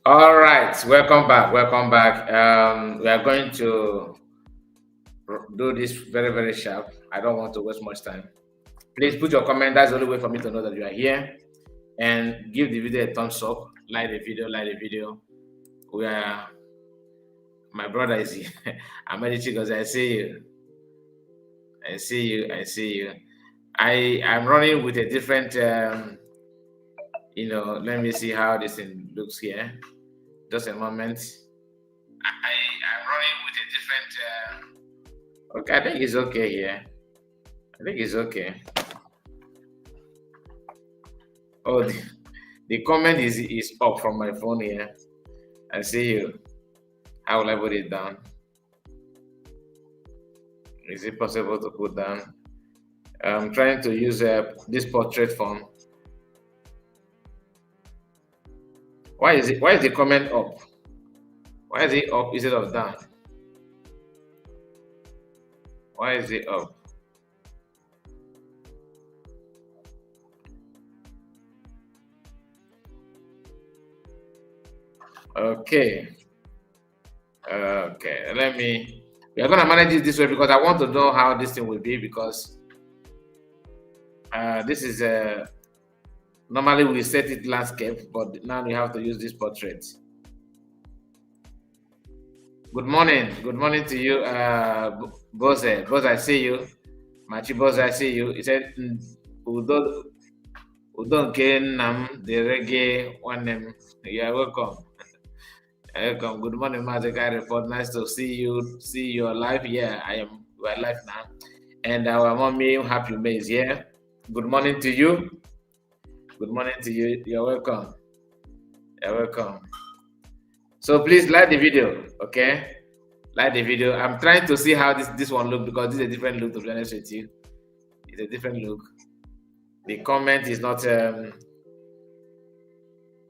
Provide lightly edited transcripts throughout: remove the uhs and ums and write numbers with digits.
All right, welcome back. Welcome back. We are going to do this very sharp. I don't want to waste much time. Please put your comment. That's the only way for me to know that you are here. And give the video a thumbs up. Like the video. Like the video. We are. My brother is here. I'm ready because I see you. I see you. I see you. I'm running with a different. Let me see how this thing looks here. Just a moment. I'm running with a different. Okay, I think it's okay here. I think it's okay. Oh, the comment is up from my phone here. I see you. How will I put it down? Is it possible to put down? I'm trying to use this portrait form. Why is the comment up? Why is it up instead of down? Why is it up? Okay. Okay. We are gonna manage it this way because I want to know how this thing will be because this is normally we set it landscape, but now we have to use this portrait. Good morning to you, Bose. Bose, I see you. Machi Bose, I see you. He said, Udo nke Nam, the reggae one name. You are welcome. Welcome. Good morning, Mazika Report. Nice to see you. See you alive. Yeah, we are live now. And our mommy, Happy May is here. Good morning to you. Good morning to you. You're welcome. You're welcome. So please like the video, okay? Like the video. I'm trying to see how this one look because this is a different look, to be honest with you. It's a different look. The comment is not the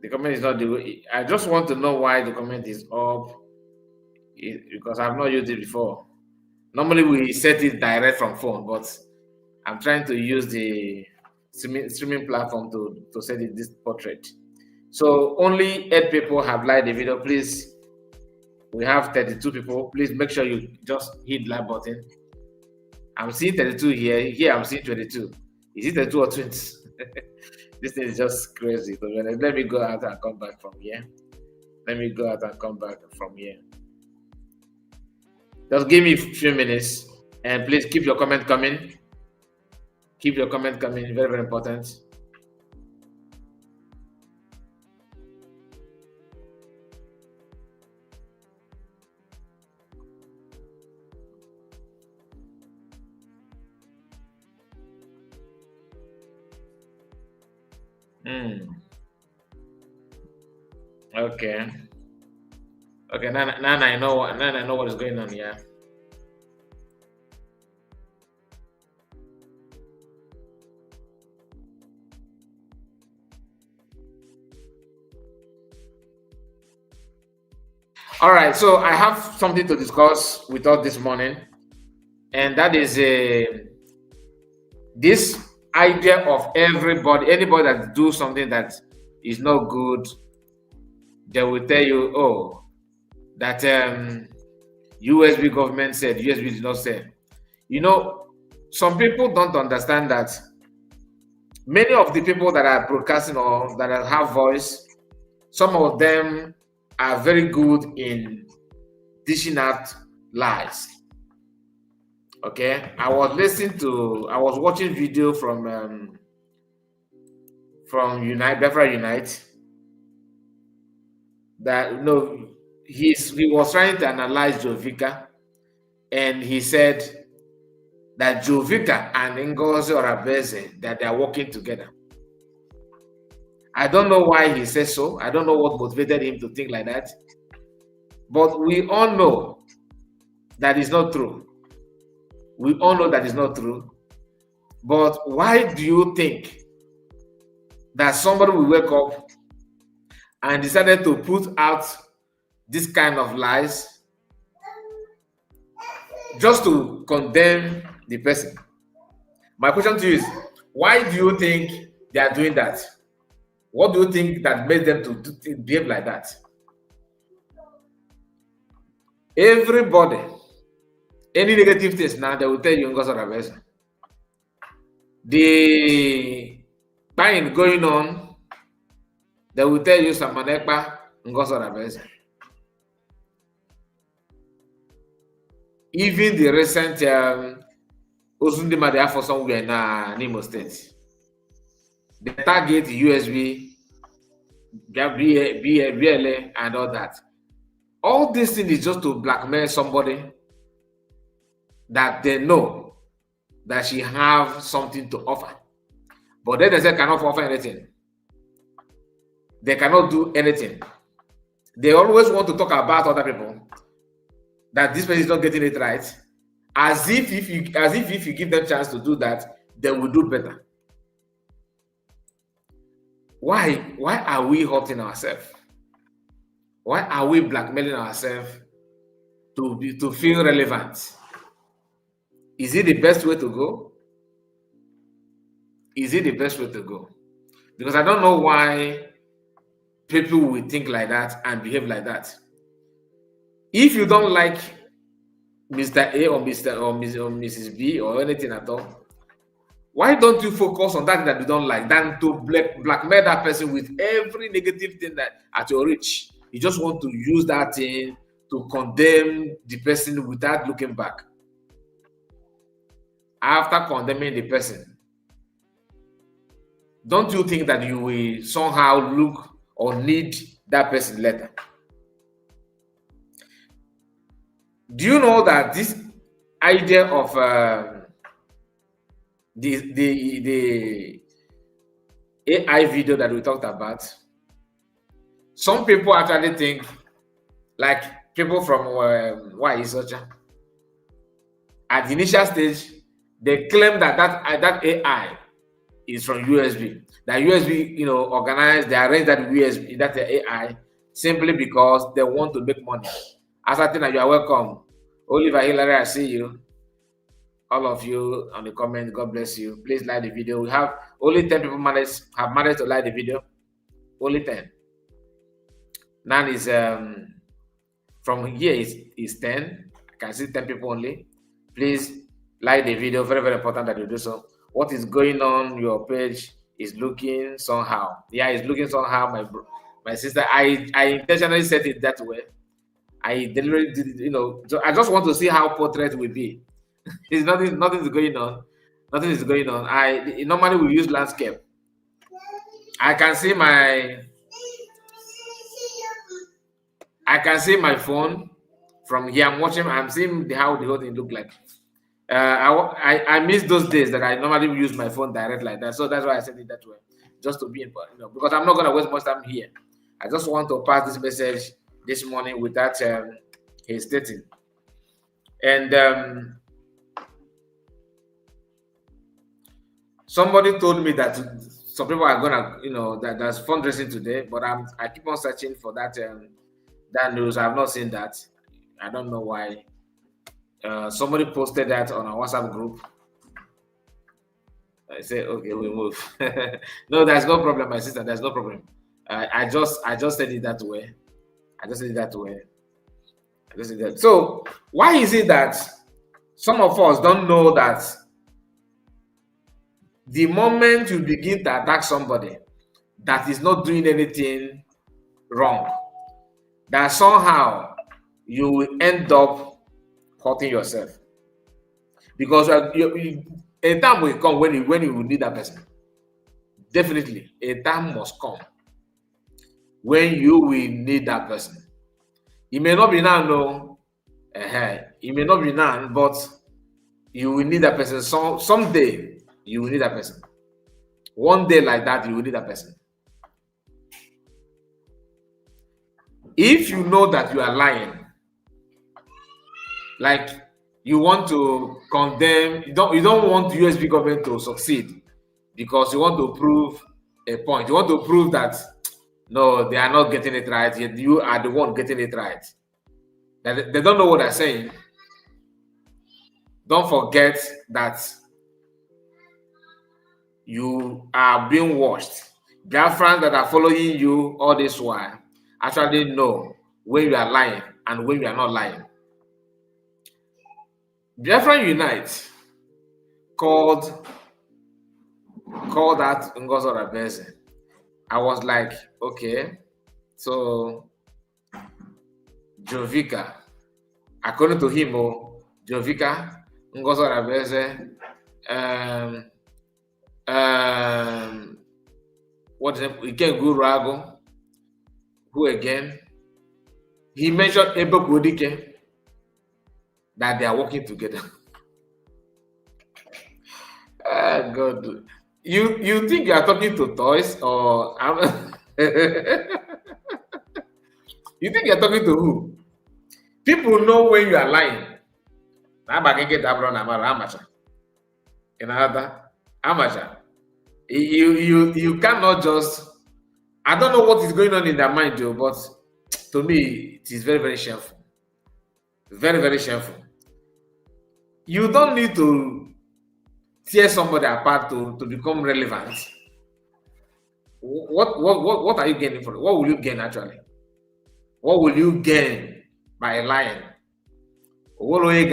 comment is not the way. I just want to know why the comment is up because I've not used it before. Normally we set it direct from phone, but I'm trying to use the streaming platform to set it this portrait. So only 8 people have liked the video. Please, we have 32 people. Please make sure you just hit like button. I'm seeing 32 here. Here I'm seeing 22. Is it 32 or 20? This thing is just crazy. So let me go out and come back from here. Let me go out and come back from here. Just give me a few minutes and please keep your comment coming. Keep your comment coming. Very important. Okay. Okay. Now I know what is going on here. All right. So I have something to discuss with us this morning, and that is this idea of anybody that do something that is not good, they will tell you, oh, that USB government said, USB did not say. You know, some people don't understand that many of the people that are broadcasting or that have voice, some of them are very good in dishing out lies. Okay, I was watching video from Biafra Unite, that he was trying to analyze Jovika, and he said that Jovika and Ngozi Orabeze, that they are working together. I don't know why he says so. I don't know what motivated him to think like that. But we all know that is not true. We all know that is not true. But why do you think that somebody will wake up and decided to put out this kind of lies just to condemn the person? My question to you is, why do you think they are doing that? What do you think that made them to behave like that? Everybody, any negative things now, they will tell you Ngozi Oraveza. The buying going on, they will tell you Sam Ekpa, Ngozi Oraveza. Even the recent Osundi Madia for somewhere in Imo State, the target USB, BLA, and all that. All this thing is just to blackmail somebody that they know that she have something to offer. But then they say cannot offer anything. They cannot do anything. They always want to talk about other people, that this person is not getting it right, as if you give them a chance to do that, they will do better. Why are we hurting ourselves? Why are we blackmailing ourselves to feel relevant? Is it the best way to go? Is it the best way to go? Because I don't know why people will think like that and behave like that. If you don't like Mr. A or Mrs. B or anything at all, why don't you focus on that you don't like than to blackmail that person with every negative thing that at your reach? You just want to use that thing to condemn the person without looking back. After condemning the person, don't you think that you will somehow look or need that person later? Do you know that this idea of the AI video that we talked about, some people actually think, like people from Socha, at the initial stage, they claim that AI is from USB. That USB, organized, they arrange that USB, that AI, simply because they want to make money. As I think that you are welcome. Oliver Hillary, I see you. All of you on the comment, God bless you. Please like the video. We have only 10 people have managed to like the video. Only 10. Now is from here is 10. I can see 10 people only. Please like the video. Very, very important that you do so. What is going on your page is looking somehow. Yeah, it's looking somehow, my sister. I intentionally set it that way. I deliberately did, so I just want to see how portrait will be. It's nothing is going on. Nothing is going on. I normally will use landscape. I can see my phone from here. I'm seeing how the whole thing look like. I miss those days that I normally use my phone direct like that. So that's why I said it that way. Just to be important, because I'm not gonna waste much time here. I just want to pass this message this morning without hesitating. And somebody told me that some people are gonna, that there's fundraising today, but I keep on searching for that news. I've not seen that. I don't know why. Somebody posted that on our WhatsApp group. I say, okay, we move. No, there's no problem, my sister. There's no problem. I just said it that way. So why is it that some of us don't know that the moment you begin to attack somebody that is not doing anything wrong, that somehow you will end up hurting yourself? Because a time will come when you will need that person. Definitely, a time must come when you will need that person. It may not be now, no. It may not be now, but you will need that person. Someday you will need that person. One day like that, you will need that person. If you know that you are lying, like you want to condemn, you don't want the USB government to succeed because you want to prove a point. You want to prove that no, they are not getting it right, yet you are the one getting it right. They don't know what they're saying. Don't forget that you are being watched. Girlfriends that are following you all this while actually know when you are lying and when you are not lying. Biafra Unite called that Ngozo Rabeze. I was like, okay, so Jovica, according to him, Jovica, Ngozo Rabeze, what's his name? Iken Gurago, who again? He mentioned Ebe Kodike, that they are working together. God, you think you are talking to toys or you think you're talking to who? People know when you are lying. You cannot just. I don't know what is going on in their mind, Joe, but to me, it is very, very shameful. Very, very shameful. You don't need to tear somebody apart to become relevant. What are you gaining from it? What will you gain actually? What will you gain by lying? You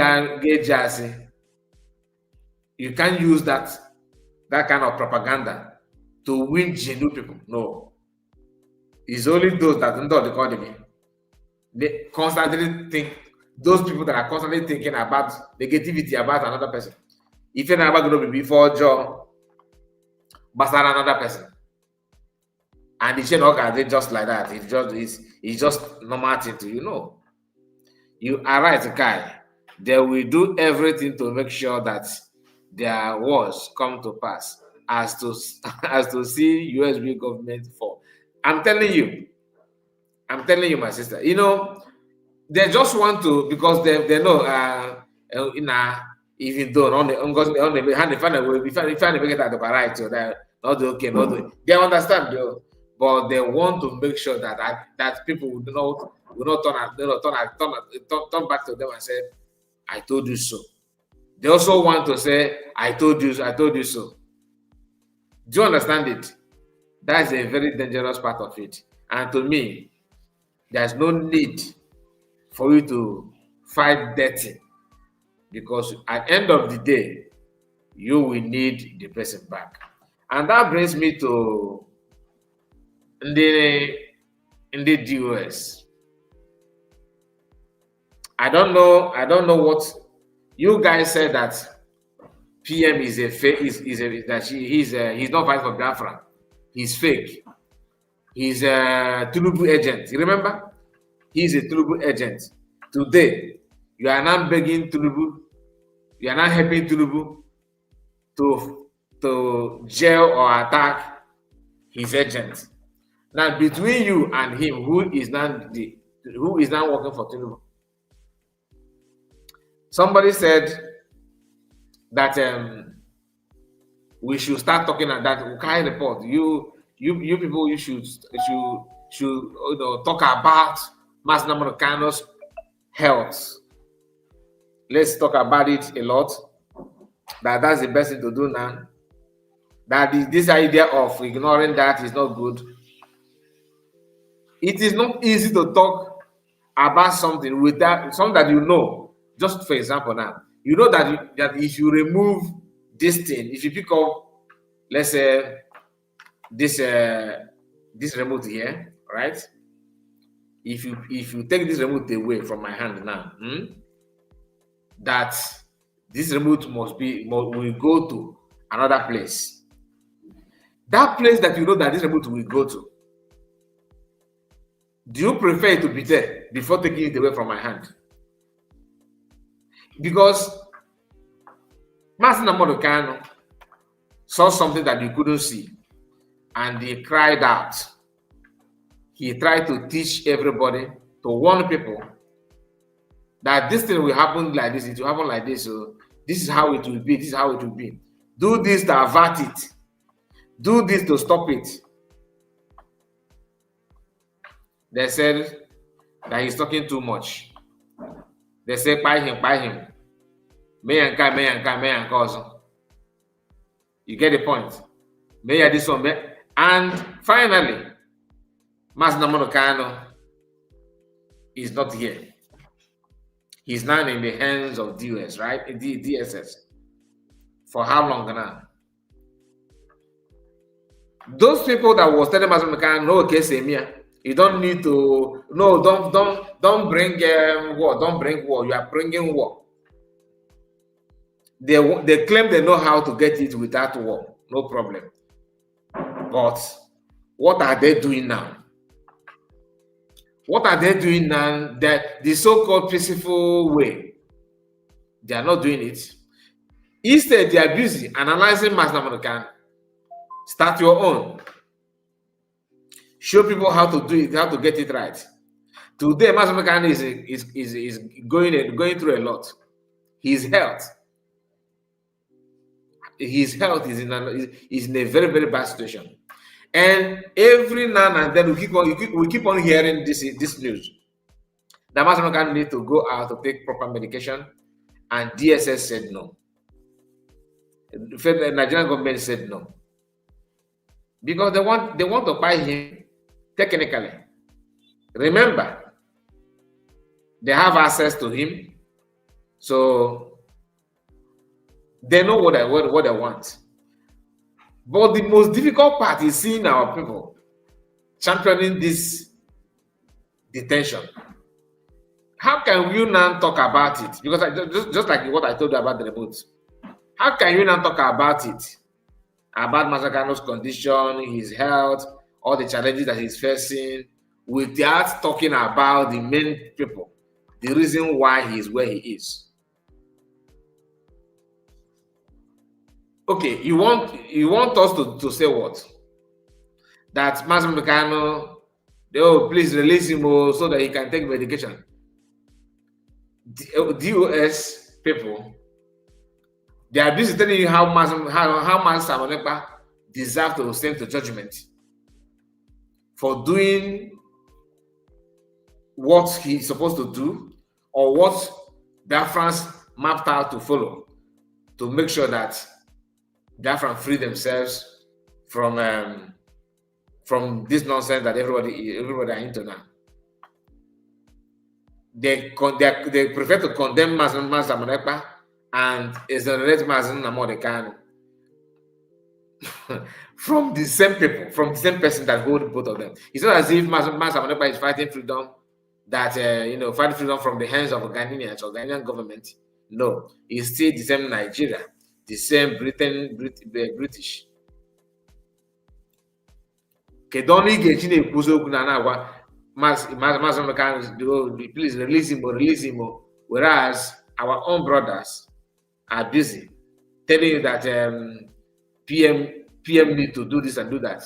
can't use that kind of propaganda to win genuine people. No. It's only those that don't know the economy. They constantly think, those people that are constantly thinking about negativity about another person. If you're never going to be before Joe, but another person. And the chain okay, just like that. It's just normal thing to you know. You are right, guy. They will do everything to make sure that their words come to pass as to see USB government fall. I'm telling you, my sister. You know, they just want to because they know even though on the hand if I make it at the right so that not okay, not they understand though, but they want to make sure that people will not turn back to them and say, I told you so. They also want to say, I told you so. Do you understand it? That's a very dangerous part of it. And to me, there's no need for you to fight dirty because at the end of the day, you will need the person back. And that brings me to the DOS. I don't know what you guys said that PM is a fake. He's not fighting for Biafra. He's fake. He's a Tinubu agent. You remember? He's a Tinubu agent. Today, you are now begging Tinubu. You are now helping Tinubu to jail or attack his agent. Now, between you and him, who is now working for Tinubu? Somebody said that we should start talking at that Ukai report. You people, you should talk about Mazi Nnamdi Kanu's health. Let's talk about it a lot. That's the best thing to do now. That this idea of ignoring that is not good. It is not easy to talk about something without something that you know. Just for example, now you know that if you remove this thing, if you pick up, let's say this remote here, right? If you take this remote away from my hand now, that this remote will go to another place. That place that you know that this remote will go to. Do you prefer it to be there before taking it away from my hand? Because Mazi Nnamdi Kanu saw something that you couldn't see, and he cried out. He tried to teach everybody, to warn people that this thing will happen like this, it will happen like this, so this is how it will be, this is how it will be. Do this to avert it. Do this to stop it. They said that he's talking too much. They say, buy him. May also. You get the point. May this one. And finally, Mazi Nnamdi Kanu is not here. He's now in the hands of DOS, right? DSS. For how long now? Those people that was telling Master Mekan, no, okay, you don't need to, no, don't bring war, don't bring war. You are bringing war. They claim they know how to get it without war, no problem. But what are they doing now? What are they doing now? That the so-called peaceful way, they are not doing it. Instead, they are busy analyzing Master Mekan. Start your own. Show people how to do it, how to get it right. Today, Master Mekan is going through a lot. His health is in a very, very bad situation. And every now and then we keep on hearing this news. The Master Mekan need to go out to take proper medication, and DSS said no. The Nigerian government said no. Because they want to buy him technically. Remember, they have access to him, so they know what they want. But the most difficult part is seeing our people championing this detention. How can you now talk about it? Because just like what I told you about the remote, how can you now talk about it? About Master Kano's condition, his health, all the challenges that he's facing, without talking about the main people, the reason why he is where he is. Okay, you want us to say what? That Master Mekan, oh, please release him so that he can take medication. DOS people, they are busy telling you how Master Monepa deserves to stand to judgment for doing what he's supposed to do, or what Biafrans mapped out to follow, to make sure that Biafrans free themselves from this nonsense that everybody are into now. They prefer to condemn Master Monepa and exonerate Master Nnamdi Kanu from the same people, from the same person that hold both of them. It's not as if Master Monepa is fighting freedom, that fighting freedom from the hands of Ghanaians or Ghanaian government. No, it's still the same Nigeria, the same British. Kedoni Gechine Kuzo Kunanawa, Master Mekan, please release him. Whereas our own brothers are busy telling you that PM need to do this and do that.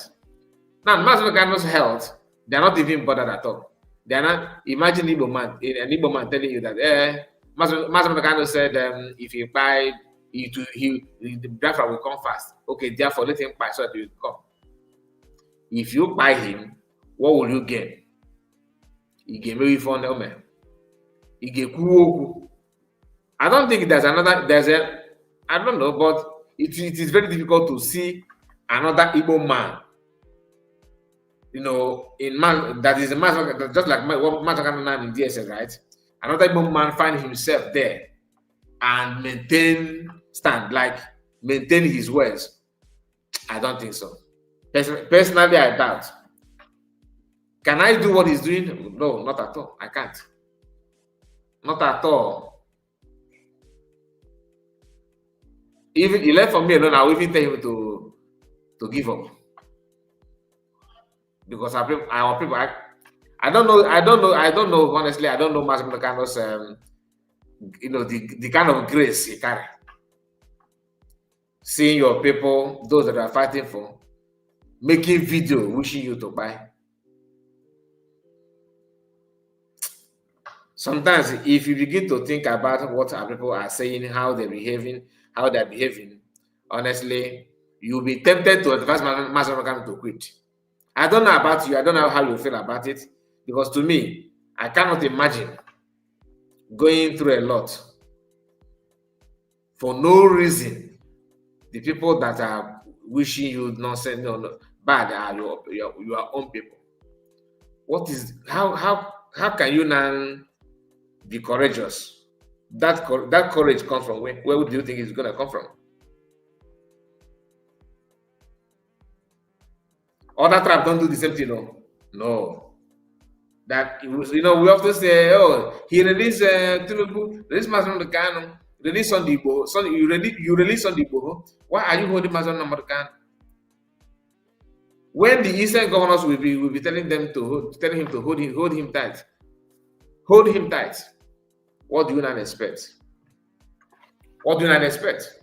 Now, Master Mekano's health, they're not even bothered at all. They're not. Imagine an Igbo man telling you that Master Mekano said if you buy, the Biafra will come fast. Okay, therefore let him buy so that he will come. If you buy him, what will you get? You get maybe for the you get Kuoku. I don't think I don't know, but it is very difficult to see another Igbo man, in man that is a man, just like what Matakana in DSS, right? Another Igbo man find himself there and maintain his words. I don't think so. Personally, I doubt. Can I do what he's doing? No, not at all. I can't. Not at all. Even he left for me alone, I will even tell him to give up. Because our people, I don't know, honestly, I don't know Master Mekano's the kind of grace he carry. Seeing your people, those that are fighting for, making video wishing you to buy. Sometimes if you begin to think about what our people are saying, how they're behaving, honestly, you'll be tempted to advise Master Mekan to quit. I don't know about you. I don't know how you feel about it. Because to me, I cannot imagine going through a lot for no reason. The people that are wishing you nonsense, bad are your own people. What is how can you now be courageous That courage comes from where? Where do you think it's going to come from? Other tribes don't do the same thing, no. No. That it was, we often say, oh, he released Tinubu, release Mazon Kanu, release on the Igbo. So you release on the Igbo. Why are you holding Mazon Kanu? When the Eastern governors will be telling him to hold him tight. Hold him tight. What do you not expect? What do you not expect?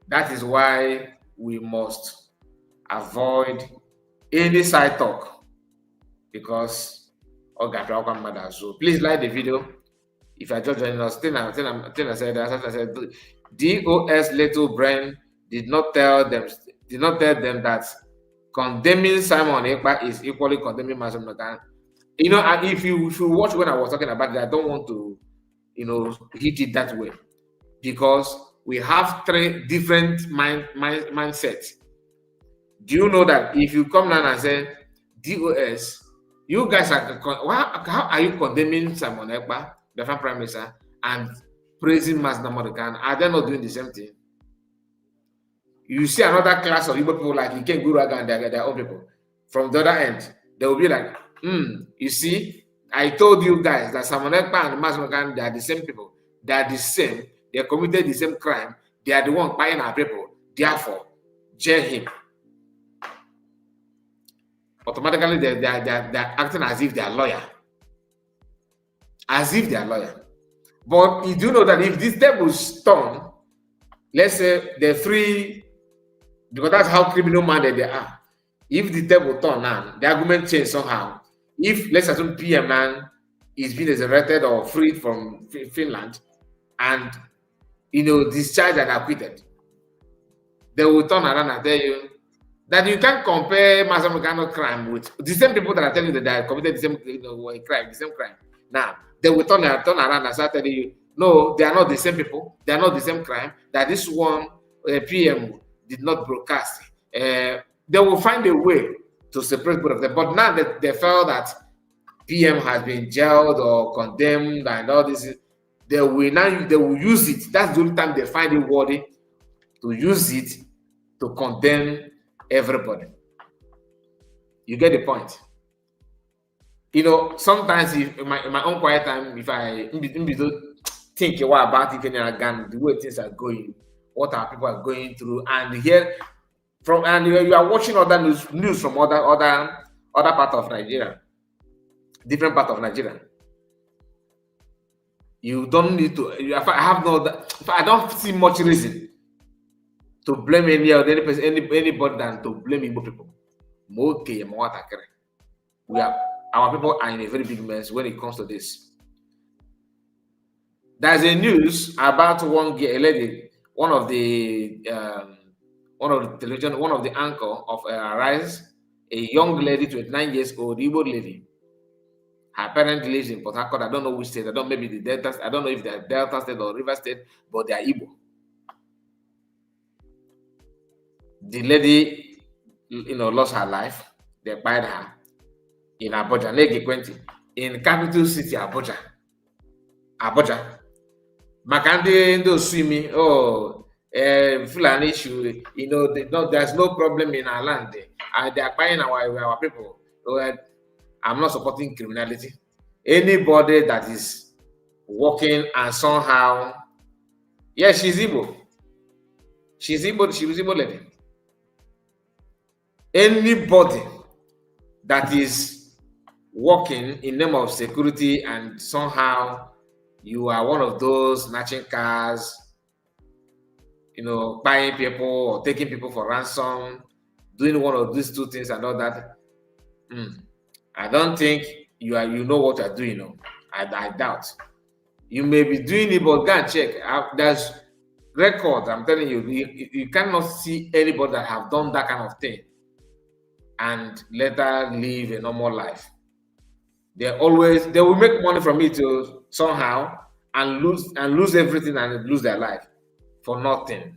That is why we must avoid any side talk, because so please like the video. If I just joining us, I said DOS Little Brain did not tell them that condemning Simon Ekpa is equally condemning Mazen Nakan. And if you watch when I was talking about it, I don't want to, hit it that way, because we have three different mindsets. Do you know that if you come down and say DOS, you guys are how are you condemning Simon Ekpa, the Prime Minister, and praising Mazen Nakan? Are they not doing the same thing? You see another class of Igbo people like Iken Guraga and their own people. From the other end, they will be like, you see, I told you guys that Simon Ekpa and Mazen Nakan, they are the same people. They are the same. They committed the same crime. They are the one buying our people. Therefore, jail him. Automatically, they're acting as if they are lawyer. As if they are lawyer. But you do know that if this tables turn, let's say they're free, because that's how criminal-minded they are. If the table turn now, the argument change somehow. If, let's assume, PM man is being resurrected or freed from Finland and, discharged and acquitted, they will turn around and tell you that you can't compare Mazen Nakan crime with the same people that are telling you that they committed the same crime, the same crime. Now, they will turn around and start telling you, no, they are not the same people. They are not the same crime. That this one PM did not broadcast. They will find a way to separate both of them. But now that they felt that PM has been jailed or condemned and all this, they will use it. That's the only time they find it worthy to use it to condemn everybody. You get the point. Sometimes in my own quiet time, if I think about it again, the way things are going, what our people are going through, and you are watching other news from other part of Nigeria, different part of Nigeria. You don't need to. I don't see much reason to blame anybody than to blame Igbo people. Our people are in a very big mess when it comes to this. There's a news about one lady, one of the anchor of Arise, a young lady, 29 years old, Igbo lady. Her parents lives in Port Harcourt. I don't know which state. I don't know if they're Delta State or River State, but they are Igbo. The lady, lost her life. They buried her in Abuja, in capital city Abuja. Makande ndo swimming. Fulani issue. There's no problem in our land. They are buying our people. I'm not supporting criminality. Anybody that is working and somehow, yes, she's Igbo. She was Igbo lady. Anybody that is working in name of security and somehow you are one of those snatching cars, buying people or taking people for ransom, doing one of these two things and all that, I don't think you know what you're doing. I doubt. You may be doing it, but go and check. There's records. I'm telling you, you cannot see anybody that have done that kind of thing and later live a normal life. They will make money from it somehow and lose everything and lose their life for nothing.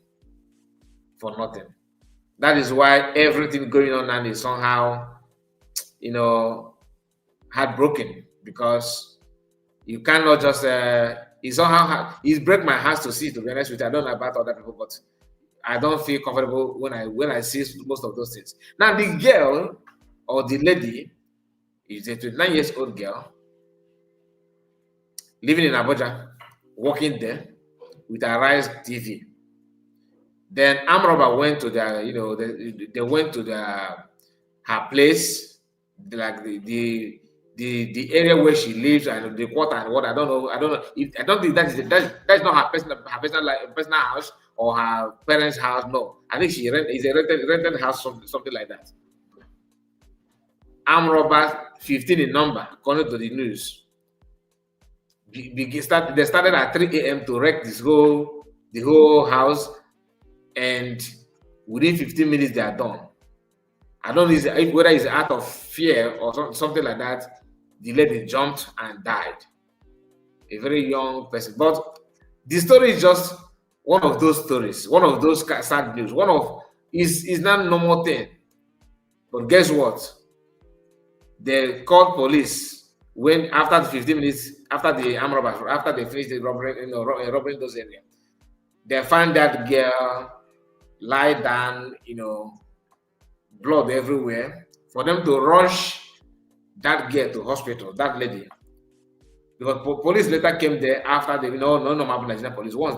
For nothing. That is why everything going on now is somehow, heartbroken, because You cannot just it's somehow it's break my heart to see, to be honest with you. I don't know about other people, but I don't feel comfortable when I see most of those things. Now the girl or the lady is a 29 years old girl living in Abuja, working there with a Rise TV. Then arm robber went to their, they went to her place, like the area where she lives and the quarter and what I don't know. I don't think that's not her personal house or her parents' house. No, I think is a rented house, something like that. Arm robber 15 in number, according to the news. They started at 3 a.m. to wreck the whole house, and within 15 minutes they are done. I don't know whether it's out of fear or something like that. The lady jumped and died. A very young person. But the story is just one of those stories, one of those sad news. Is not a normal thing. But guess what? They called police when after the 15 minutes, after the armed robbers, after they finished the robbery, robbing those areas. They found that girl lie down, blood everywhere. For them to rush that girl to hospital, that lady, because police later came there after they no Nigerian police. Once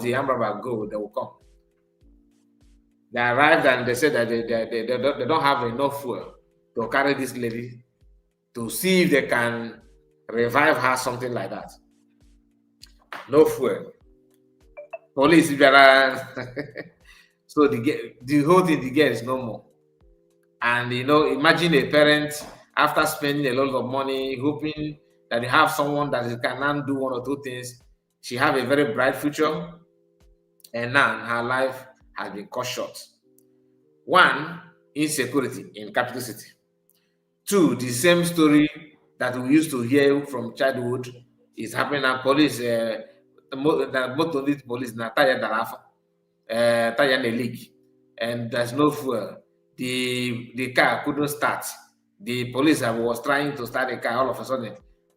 the armed robbers go, they will come. They arrived and they said that they don't have enough fuel to carry this lady to see if they can revive her, something like that. No fuel. Police, so the whole thing, the girl is no more. And imagine a parent after spending a lot of money, hoping that they have someone that can do one or two things. She have a very bright future, and now her life has been cut short. One, insecurity in capital city. Two, the same story that we used to hear from childhood is happening at police. Police na tire darafa, tire na leak, and there's no fuel. The car couldn't start. The police was trying to start the car. All of a sudden,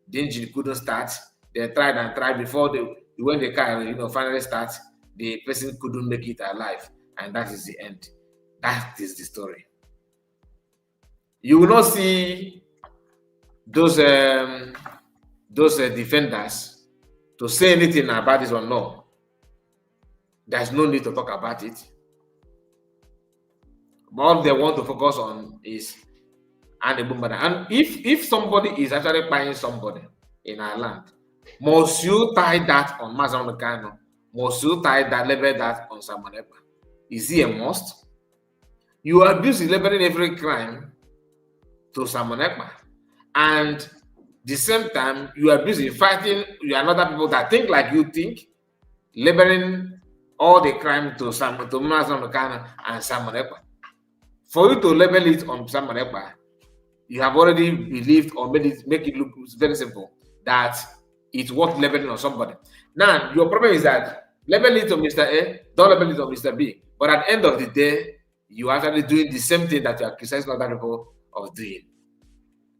the engine couldn't start. They tried and tried before when the car finally starts, the person couldn't make it alive, and that is the end. That is the story. You will not see those defenders to say anything about this or no. There's no need to talk about it. All they want to focus on is and if somebody is actually buying somebody in our land, must you tie that on Mazi Nnamdi Kanu? Must you label that on Simon Ekpa? Is he a must? You abuse labeling every crime to Simon Ekpa, and the same time you are busy fighting another people that think like you think, labeling all the crime to Mazi Nnamdi Kanu and Simon Ekpa. For you to label it on Simon Ekpa, you have already believed or make it look very simple that it's worth labeling on somebody. Now your problem is that label it on Mr. A, don't label it on Mr. B. But at the end of the day, you are actually doing the same thing that you are criticizing other people of doing.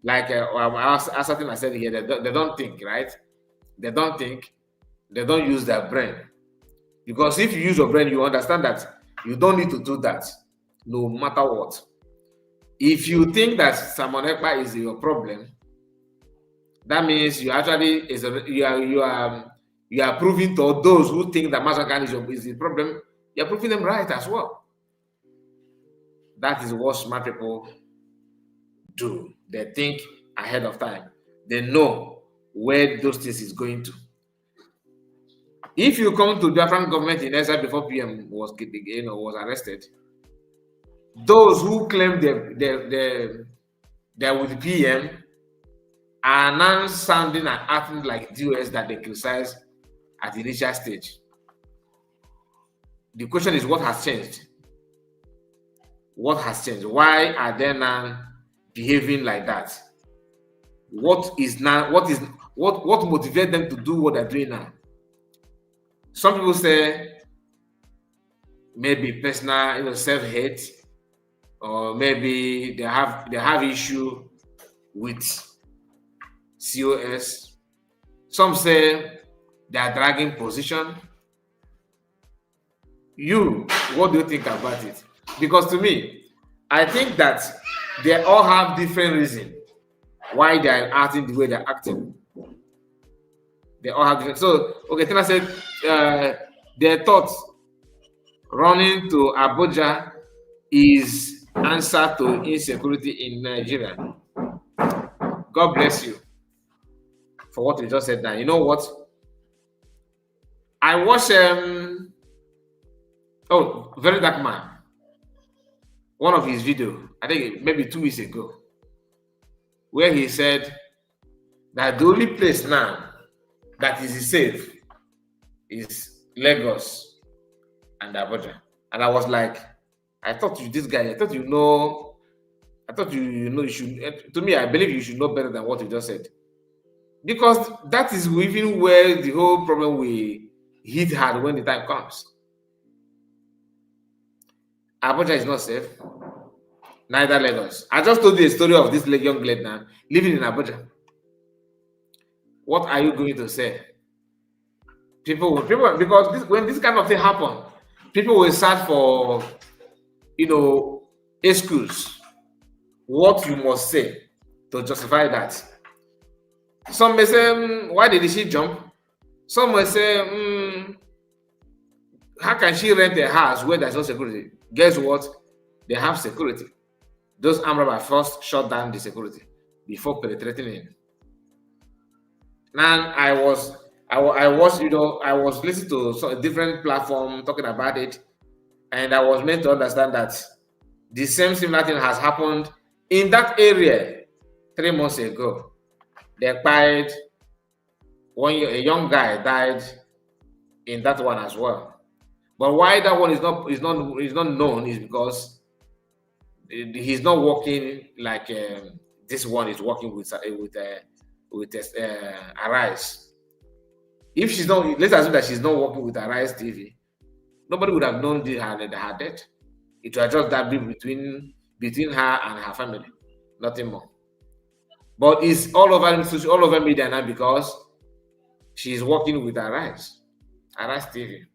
Like I said here, they don't think, right? They don't think, they don't use their brain. Because if you use your brain, you understand that you don't need to do that, no matter what. If you think that Simon Ekpa is your problem, that means you actually you are proving to those who think that Mazi Nnamdi Kanu is the problem, you are proving them right as well. That is what smart people do. They think ahead of time. They know where those things is going to. If you come to Biafran government in Ezza before PM was arrested, those who claim they're with PM are now sounding and acting like DOS that they criticize at the initial stage. The question is, what has changed? What has changed? Why are they now behaving like that? What motivates them to do what they're doing now? Some people say maybe personal, self-hate, or maybe they have issue with COS, Some say they are dragging position. You, what do you think about it? Because to me, I think that they all have different reasons why they are acting the way they're acting. They all have different. So, okay, Tina said their thoughts running to Abuja is answer to insecurity in Nigeria. God bless you for what you just said now. You know what? I watched Very Dark Man, one of his videos, I think maybe 2 weeks ago, where he said that the only place now that is safe is Lagos and Abuja. And I was like, I thought you should know, you should, to me, I believe you should know better than what you just said. Because that is even where the whole problem will hit hard when the time comes. Abuja is not safe, neither Lagos. I just told you a story of this young lady now living in Abuja. What are you going to say? People, because when this kind of thing happen, people will search for, excuse, what you must say to justify that. Some may say, why did she jump? Some may say, how can she rent a house where there's no security? Guess what? They have security. Those armed robbers first shut down the security before penetrating in. Now I was listening to a different platform talking about it, and I was meant to understand that the similar thing has happened in that area 3 months ago. They acquired a young guy died in that one as well. But why that one is not known is because he's not working like this one is working with Arise. If she's not, let's assume that she's not working with Arise TV, nobody would have known her death. It was just that big between her and her family, nothing more. But it's all over media now because she's working with Arise TV.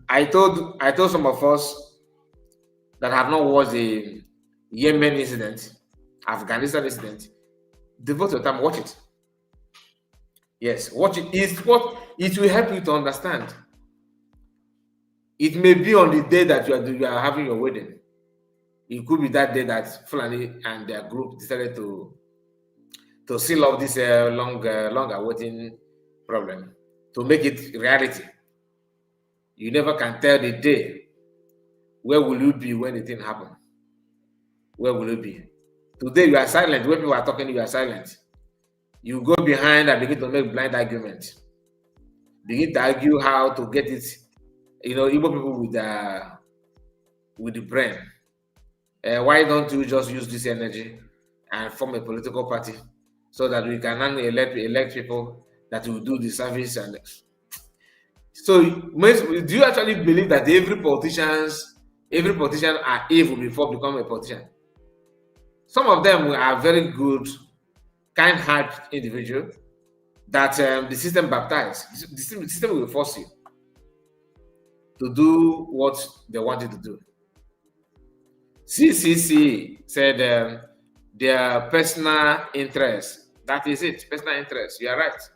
I told some of us that have not watched the Yemen incident, Afghanistan incident, devote your time, watch it. Yes, watch it. It will help you to understand. It may be on the day that you are having your wedding. It could be that day that Fulani and their group decided to seal off this long awaiting problem, to make it reality. You never can tell the day. Where will you be when the thing happens? Where will you be? Today you are silent. When people are talking, you are silent. You go behind and begin to make blind arguments. Begin to argue how to get it. Igbo people with the brain. Why don't you just use this energy and form a political party so that we can elect people that will do the service? And so, do you actually believe that every politician are evil before becoming a politician? Some of them are very good, kind-hearted individual that the system baptized. The system will force you to do what they want you to do. CCC said their personal interest. That is it, personal interest. You are right.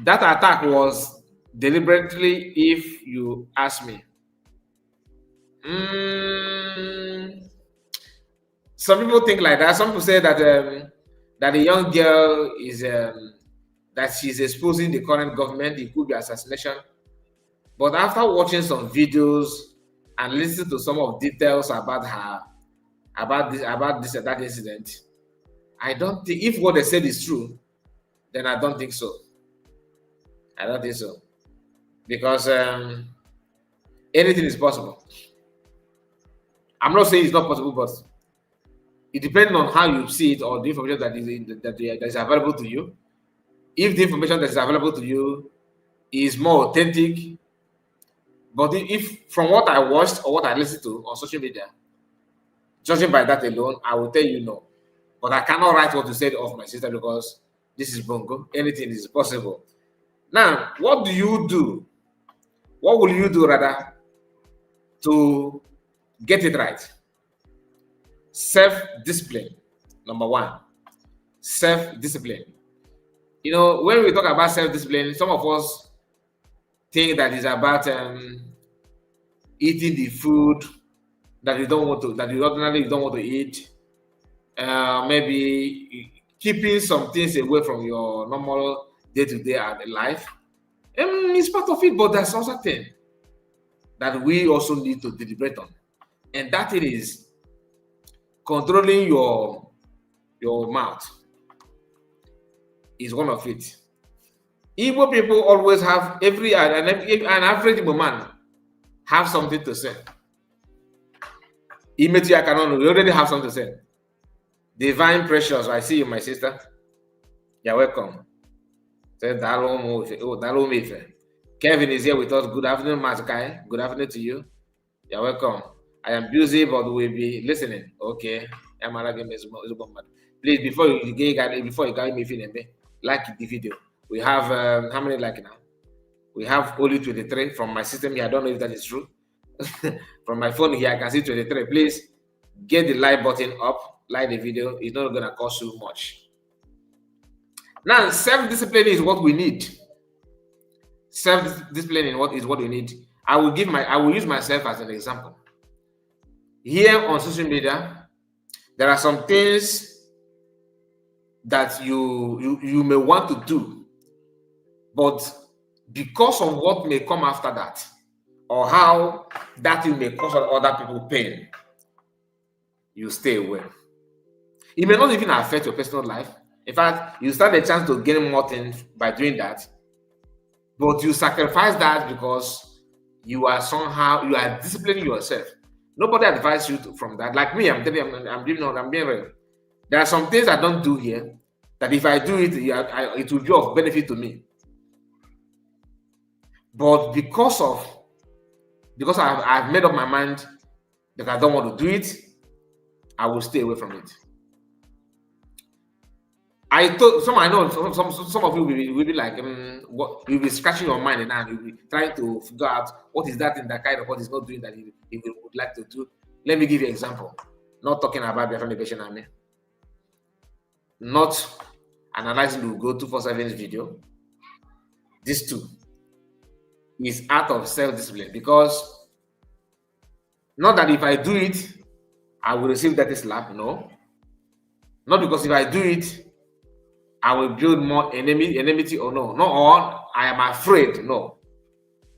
That attack was deliberately, if you ask me. Some people think like that. Some people say that that a young girl is that she's exposing the current government. It could be assassination. But after watching some videos and listening to some of details about that incident, I don't think, if what they said is true, then I don't think so. I don't think so, because anything is possible. I'm not saying it's not possible, but it depends on how you see it or the information that is available to you. If the information that is available to you is more authentic, but if from what I watched or what I listened to on social media, judging by that alone, I will tell you no. But I cannot write what you said of my sister because this is Bongo. Anything is possible. Now, what do you do? What will you do rather to get it right? Self-discipline, number one. Self-discipline. You know, when we talk about self-discipline, some of us think that it's about eating the food that you don't want to, that you ordinarily don't want to eat. Maybe keeping some things away from your normal day-to-day life. It's part of it, but there's also a thing that we also need to deliberate on, and that it is controlling your mouth. Is one of it. Igbo people always have an average Igbo man have something to say. Immediately, we already have something to say. Divine Precious, I see you, my sister. You're welcome. Kevin is here with us. Good afternoon, Mazukai. Good afternoon to you. You're welcome. I am busy, but we'll be listening. Okay. Please, before you guide me feeling, like the video. We have how many like now? We have only 23 from my system here. I don't know if that is true. From my phone here, I can see 23. Please get the like button up, like the video. It's not gonna cost you much. Now, self-discipline is what we need. Self-discipline is what we need. I will use myself as an example. Here on social media, there are some things that you may want to do, but because of what may come after that, or how that thing may cause other people pain, you stay away. It may not even affect your personal life. In fact, you stand a chance to gain more things by doing that, but you sacrifice that because you are disciplining yourself. Nobody advises you from that. Like me, I'm being real. There are some things I don't do here that if I do it, it will be of benefit to me. But because I've made up my mind that I don't want to do it, I will stay away from it. I know some of you will be like, you'll be scratching your mind and you'll be trying to figure out what is that in that kind of what is not doing that you would like to do. Let me give you an example. Not talking about Biafran Liberation Army. Not analyzing the Go 247's video. This too is out of self-discipline, because not that if I do it, I will receive that slap. No. Not because if I do it, I will build more enmity or no. No, or I am afraid. No.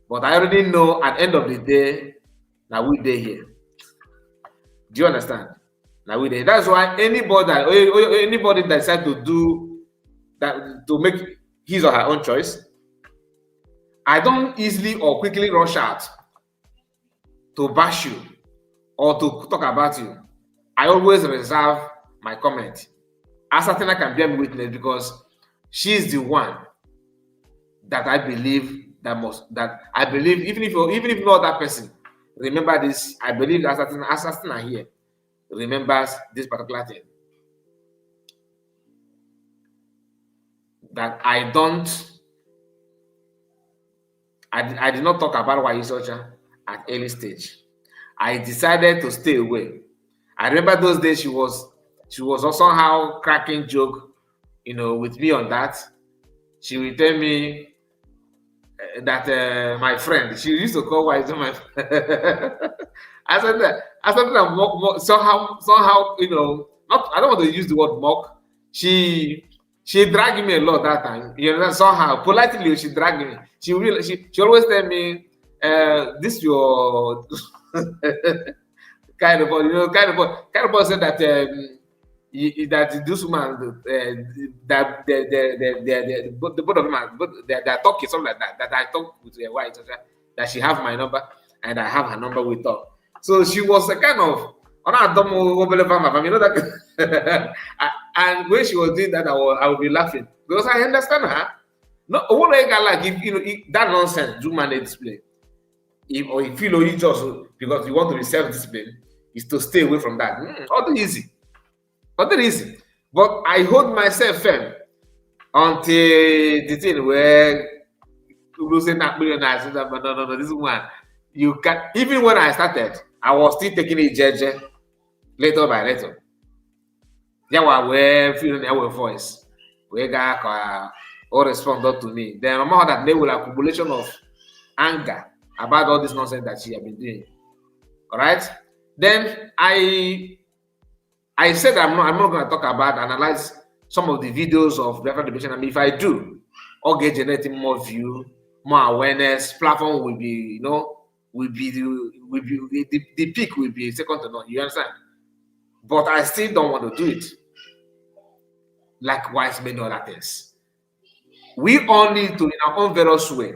But I already know at the end of the day that we day here. Do you understand? Now we day. That's why anybody that decides to do that, to make his or her own choice, I don't easily or quickly rush out to bash you or to talk about you. I always reserve my comment. Asatina can be a witness, because she's the one that I believe even if no other person remember this, I believe that Asatina here remembers this particular thing. That I did not talk about Wayisocha at early stage. I decided to stay away. I remember those days she was also somehow cracking joke, with me on that. She will tell me that my friend, she used to call Wise my friend. I said that somehow, not, I don't want to use the word mock. She dragged me a lot that time. Somehow politely she dragged me. She always tell me, this your kind of said that that this woman that the both of them they're talking something like that. That I talk with her wife, that she have my number and I have her number with her. So she was a kind of that. And when she was doing that, I would be laughing because I understand her. No, like if that nonsense do manage display. If you just because you want to be self-disciplined, is to stay away from that. Not easy. But I hold myself firm until the thing where people say not millionaires. But no, this one you can. Even when I started, I was still taking it jeje, little by little. Yeah, we feeling our voice. We got all respond up to me. Then I'm that they will accumulation of anger about all this nonsense that she have been doing. All right. Then I said I'm not going to talk about analyze some of the videos of Biafra Liberation. I mean, if I do, I'll get generating more view, more awareness. Platform will be, the peak will be second to none. You understand? But I still don't want to do it. Likewise, many other things. We all need to, in our own various way,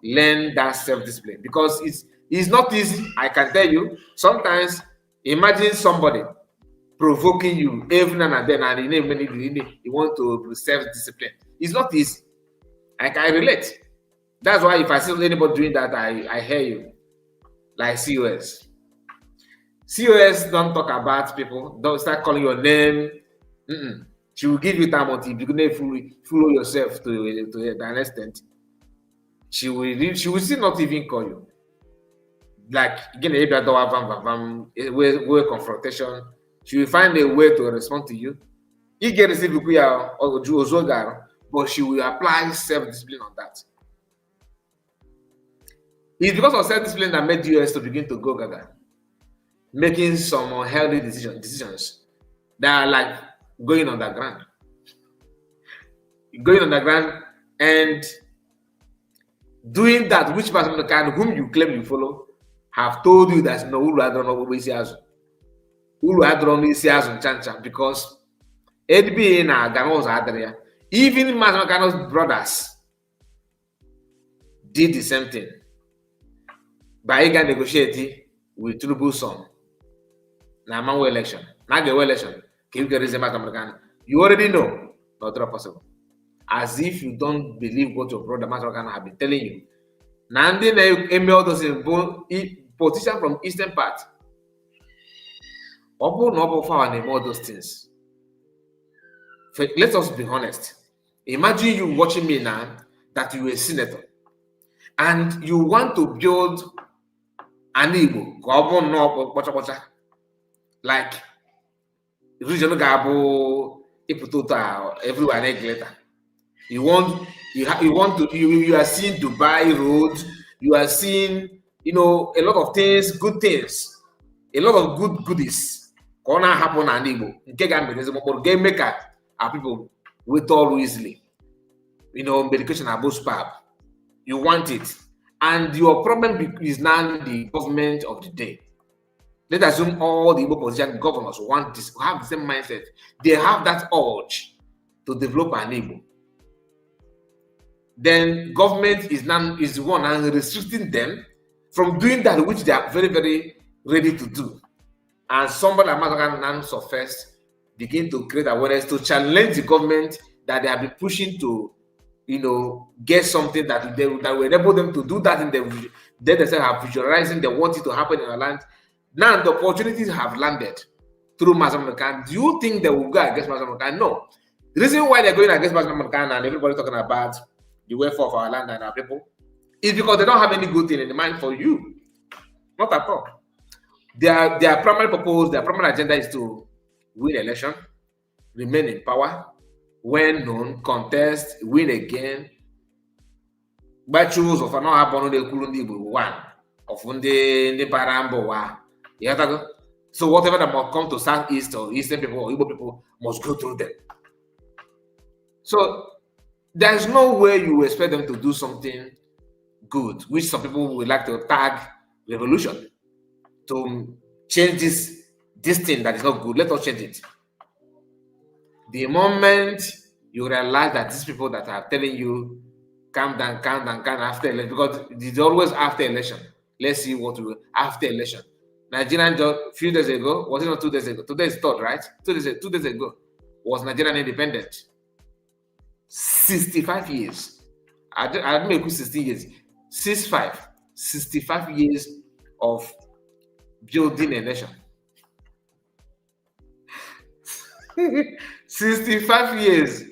learn that self-discipline because it's not easy. I can tell you. Sometimes, imagine somebody provoking you every now and then, and you want to self-discipline. It's not easy. I can relate. That's why if I see anybody doing that, I hear you. Like COS. COS don't talk about people. Don't start calling your name. She will give you time until you begin to follow yourself to an extent. She will still not even call you. Like again, a confrontation. She will find a way to respond to you. You get or but she will apply self-discipline on that. It's because of self-discipline that made US to begin to go gaga, making some unhealthy decisions that are like going underground. Going underground and doing that, which person whom you claim you follow have told you that no uru adron chancha because edb na Ganos adria. Even Mazmakano's brothers did the same thing. Baiga negotiating with Tinubu's son. Now, Manwe election. Now, the election. You already know. Not possible. As if you don't believe what your brother Mazmakano have been telling you. Now, then, email those politician from Eastern part. All those things. Let us be honest. Imagine you watching me now that you are a senator and you want to build an Igbo, like regional Gabo, Iputota, everywhere later. You are seeing Dubai Road, you are seeing, a lot of things, good things, a lot of good goodies. Gonna happen an Igbo. Game maker are people with all easily. Medication are both superb. You want it. And your problem is now the government of the day. Let's assume all the Igbo politician governors want this, have the same mindset. They have that urge to develop an Igbo. Then government is the one restricting them from doing that which they are very, very ready to do. And somebody like Mazmakano first begin to create awareness to challenge the government that they have been pushing to, get something that will enable them to do that in they themselves have visualizing, they want it to happen in our land. Now the opportunities have landed through Mazmakano. Do you think they will go against Mazmakano? No. The reason why they're going against Mazmakano and everybody talking about the welfare of our land and our people is because they don't have any good thing in mind for you. Not at all. Their primary purpose, their primary agenda is to win election, remain in power, when known, contest, win again. By choose of another happen the Kulundi one of the Parambo. So whatever that must come to Southeast or Eastern people or Igbo people must go through them. So there's no way you expect them to do something good, which some people would like to tag revolution, to change this thing that is not good. Let us change it. The moment you realize that these people that are telling you calm down after election, because it's always after election. Let's see what we after election. Nigerian just few days ago, was it not 2 days ago? Today is third, right? 2 days ago was Nigerian independent. 65 years. I don't make 60 years. 65 years of building a nation. 65 years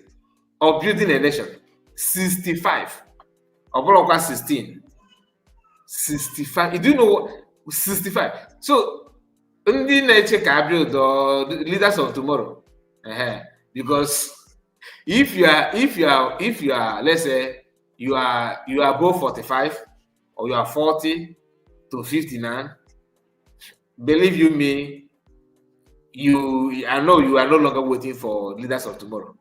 of building a nation. 65. Obolokwa 16. 65. Do you know what? 65. So, ndị na-eche ka build the leaders of tomorrow. Because if you are, let's say you are above 45 or you are 40 to 50 now, believe you me, I know you are no longer waiting for leaders of tomorrow.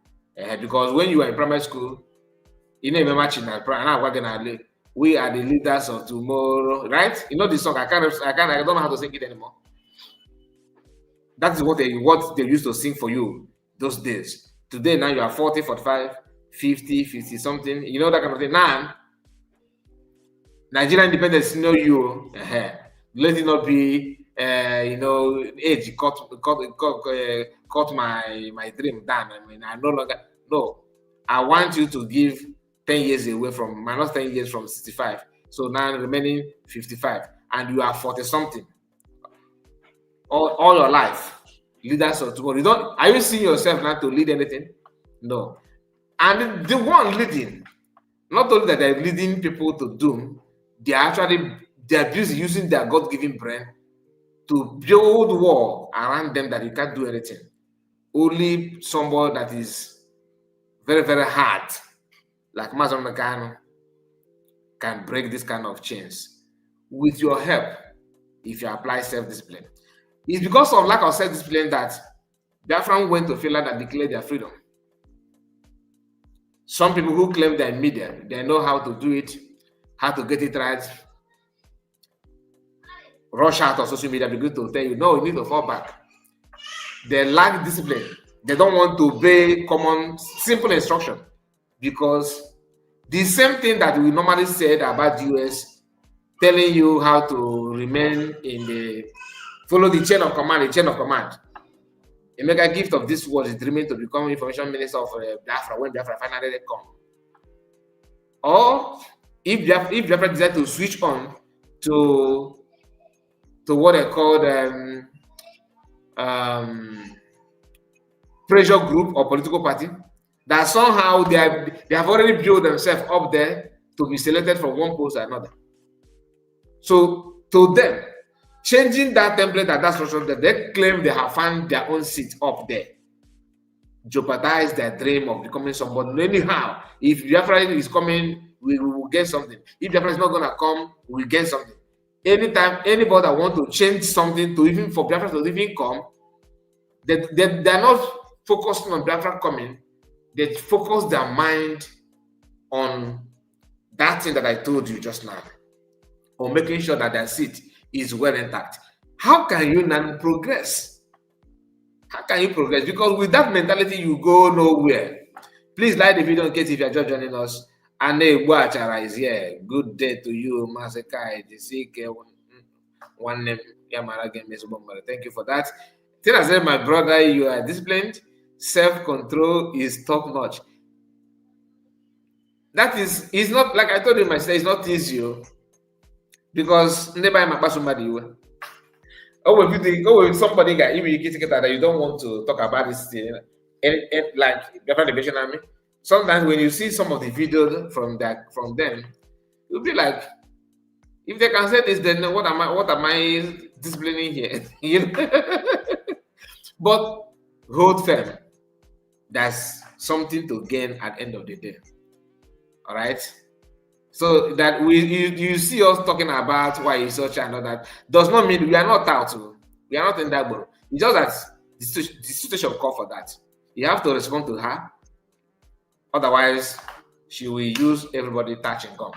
Because when you are in primary school, you know, we are the leaders of tomorrow, right? You know the song. I don't know how to sing it anymore. That's what they used to sing for you those days. Today, now you are 40, 45, 50, 50 something. You know that kind of thing. Now, Nigerian independence, let it not be, age cut my dream down. I mean, I no longer, no. I want you to give 10 years away from, minus 10 years from 65. So now remaining 55. And you are 40 something. All your life. Leaders of tomorrow. Are you seeing yourself now to lead anything? No. And the one leading, not only that they're leading people to doom, they're busy using their God-given brain to build wall around them that you can't do anything. Only somebody that is very, very hard, like Mazen Nagano, can break this kind of chains. With your help, if you apply self-discipline. It's because of lack of self-discipline that Biafran went to Finland and declared their freedom. Some people who claim they're in media, they know how to do it, how to get it right. Rush out of social media, begin to tell you, no, you need to fall back. They lack discipline. They don't want to obey common, simple instruction. Because the same thing that we normally said about US, telling you how to remain follow the chain of command, A mega gift of this world is dreaming to become information minister of Biafra when Biafra finally come. Or if Biafra decide to switch on to what they call pressure group or political party, that somehow they have already built themselves up there to be selected from one post or another. So to them, changing that template and that structure, that they claim they have found their own seat up there, jeopardize their dream of becoming somebody. Anyhow, if Biafra is coming, we will get something. If Biafra is not going to come, we will get something. Anytime anybody that want to change something to even for Biafra to even come, they're not focusing on Biafra coming. They focus their mind on that thing that I told you just now, on making sure that their seat is well intact. How can you now progress? How can you progress? Because with that mentality, you go nowhere. Please like the video in case if you're just joining us. Ane Buachara is here. Good day to you, Masekai. One name, thank you for that. Then I said, my brother, you are disciplined. Self-control is top-notch. That is, it's not, like I told you myself, it's not easy. Because never am somebody. If you think, if somebody got even that you don't want to talk about this thing, like the Liberation Army. Sometimes when you see some of the videos from them, you'll be like, if they can say this, then what am I disciplining here? You know? But hold firm. That's something to gain at the end of the day. All right. So that you see us talking about why is such and all that does not mean we are not out. We are not in that boat. It's just that the situation call for that. You have to respond to her. Otherwise, she will use everybody touch and come.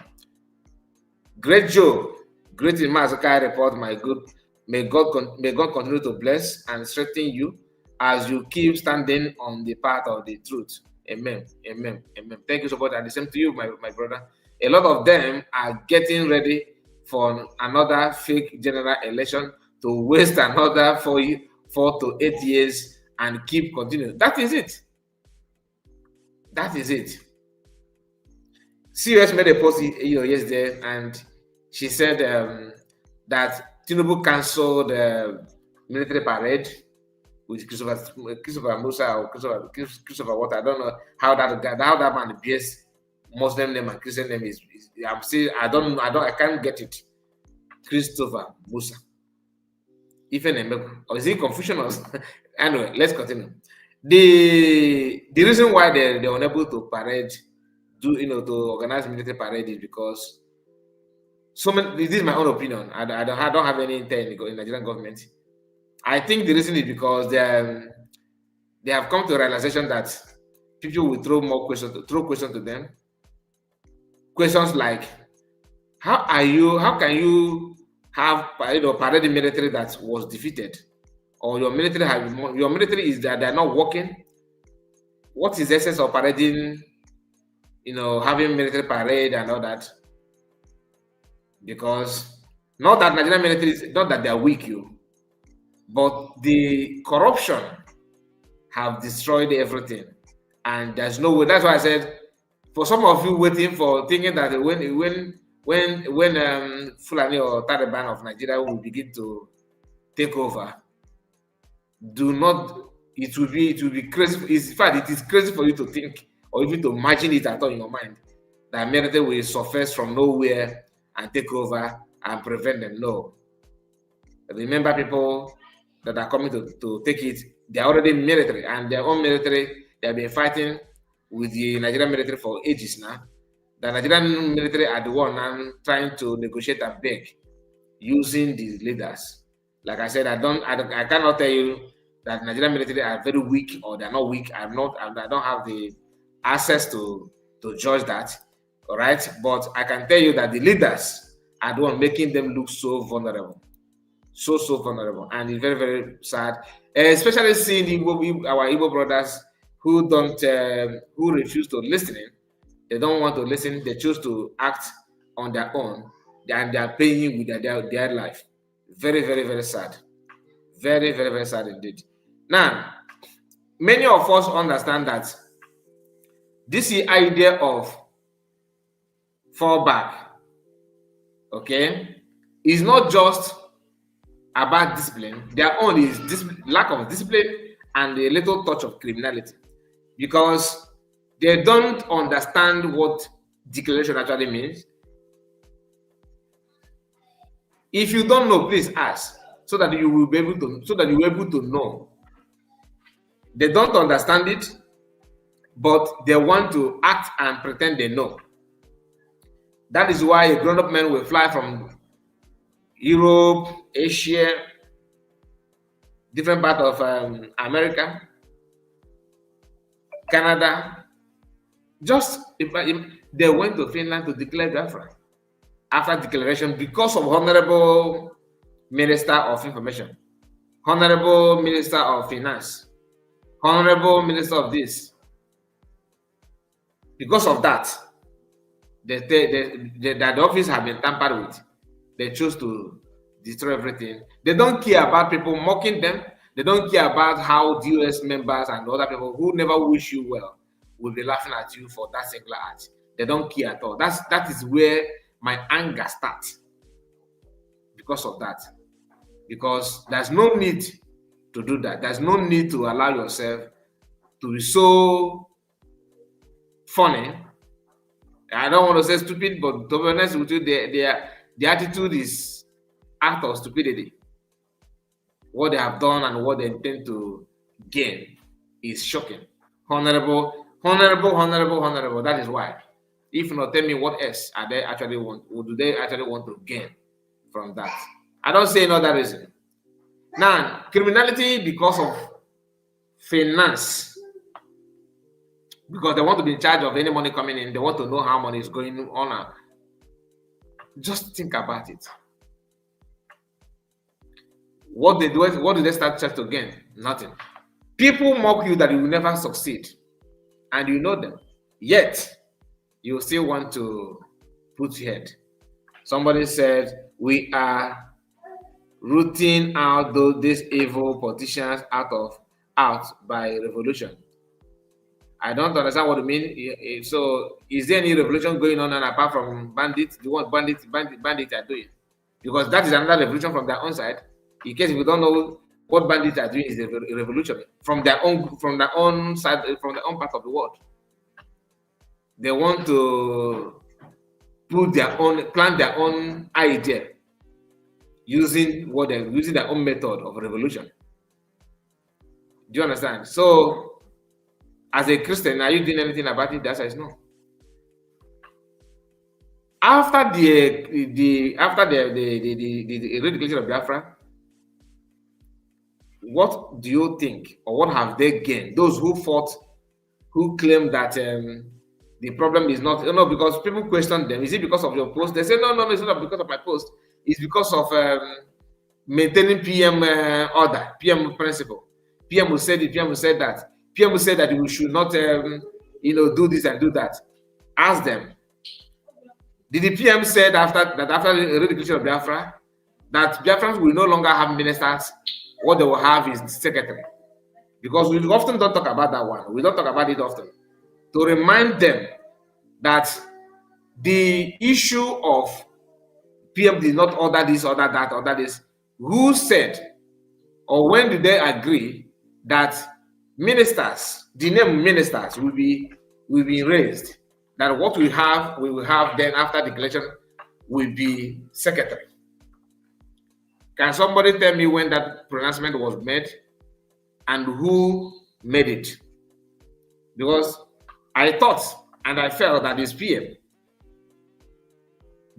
Great job. Great in Mazakai report, my good. May God continue to bless and strengthen you as you keep standing on the path of the truth. Amen. Amen. Amen. Thank you so much. And the same to you, my brother. A lot of them are getting ready for another fake general election to waste another 4 to 8 years and keep continuing. That is it. That is it. CS made a post yesterday, and she said that Tinubu canceled the military parade with Christopher Musa or Christopher what I don't know how that man bears Muslim name and Christian name is I'm still I can't get it. Christopher Musa. Or is it confusion or anyway, let's continue. The reason why they're unable to parade, to organize military parade is because this is my own opinion. I don't have any intent in Nigerian government. I think the reason is because they have come to a realization that people will throw questions to them. Questions like, how can you have parading military that was defeated, or your military is that they're not working? What is the essence of parading? Having military parade and all that? Because not that Nigerian military is not that they are weak, but the corruption have destroyed everything, and there's no way. That's why I said, for some of you thinking that when Fulani or Taliban of Nigeria will begin to take over, it will be crazy. In fact, it is crazy for you to think or even to imagine it at all in your mind that military will surface from nowhere and take over and prevent them. No. Remember, people that are coming to take it, they are already military, and their own military, they have been fighting with the Nigerian military for ages now. The Nigerian military are the one now trying to negotiate and beg using the leaders. Like I said, I cannot tell you that Nigerian military are very weak or they're not weak. I don't have the access to judge that. All right. But I can tell you that the leaders are the one making them look so vulnerable. So vulnerable. And it's very, very sad. Especially seeing our Igbo brothers who refuse to listen. They don't want to listen. They choose to act on their own, and they are paying with their life. Very, very, very sad. Very, very, very sad indeed. Now, many of us understand that this idea of fallback, okay, is not just about discipline. Their own is lack of discipline and a little touch of criminality, because they don't understand what declaration actually means. If you don't know, please ask, so that you will be able to know. They don't understand it, but they want to act and pretend they know. That is why a grown-up man will fly from Europe, Asia, different part of America, Canada. They went to Finland to declare Biafra after declaration because of Honorable Minister of Information, Honorable Minister of Finance, Honorable Minister of this. Because of that, the office have been tampered with. They choose to destroy everything. They don't care about people mocking them. They don't care about how DOS members and other people who never wish you well will be laughing at you for that singular act. They don't care at all. That is where my anger starts. Because of that. Because there's no need to do that. There's no need to allow yourself to be so funny. I don't want to say stupid, but to be honest with you, the attitude is act of stupidity. What they have done and what they intend to gain is shocking. Honorable. That is why. If not, tell me what else are they actually want, or do they actually want to gain from that? I don't say no other reason. Now, criminality because of finance. Because they want to be in charge of any money coming in. They want to know how money is going on. Just think about it. What do they start to gain? Nothing. People mock you that you will never succeed. And you know them. Yet, you still want to put your head. Somebody said, we are rooting out these evil politicians out by revolution. I don't understand what you mean. So, is there any revolution going on, and apart from bandits? Do what bandits are doing? Because that is another revolution from their own side. In case if you don't know, what bandits are doing is a revolution from their own side, from their own part of the world. They want to plant their own idea using their own method of revolution. Do you understand? So, as a Christian, are you doing anything about it? The answer is no. After the eradication of Biafra, what do you think, or what have they gained? Those who fought, who claim that the problem is not, because people question them. Is it because of your post? They say, no, it's not because of my post. It's because of maintaining PM order, PM principle. PM will say it, PM will say that. PM will say that we should not, do this and do that. Ask them. Did the PM say that after the eradication of Biafra, that Biafrans will no longer have ministers? What they will have is secretary. Because we often don't talk about that one. We don't talk about it often. To remind them that the issue of PM did not order this, order that, order this. Who said, or when did they agree that ministers, the name ministers will be raised? That what we will have then after declaration will be secretary. Can somebody tell me when that pronouncement was made and who made it? Because I thought and I felt that this PM,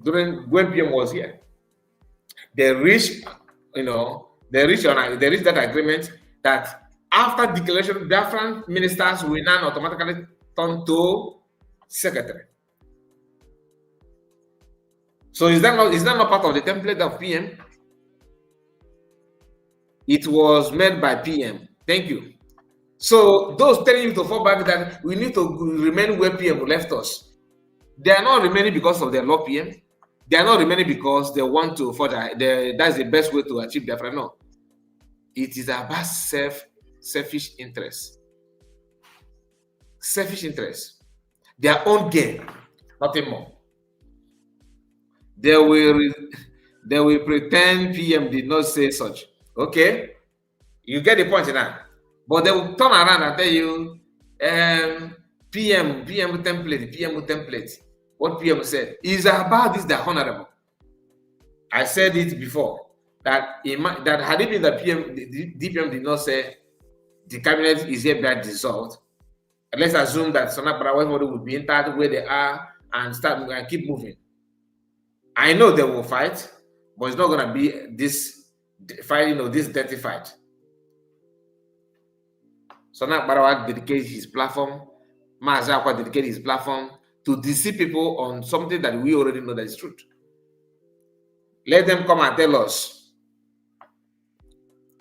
when PM was here, they reached that agreement that after declaration, different ministers will now automatically turn to secretary. So is that not part of the template of PM? It was made by PM. Thank you. So those telling you to fall back that we need to remain where PM left us, they are not remaining because of their law PM. They are not remaining because they want to further. That's the best way to achieve their friend. No. It is about selfish interest. Selfish interest. Their own gain, nothing more. They will pretend PM did not say such. Okay, you get the point now. But they will turn around and tell you, PM template. What PM said is about this, the honorable. I said it before that had it been the PM, the DPM did not say the cabinet is hereby dissolved. Let's assume that Sona Parawa would be entered where they are and start and keep moving. I know they will fight, but it's not going to be this fight, this dirty fight. Sona Parawa dedicated his platform, Maazakwa dedicated his platform to deceive people on something that we already know that is truth. Let them come and tell us.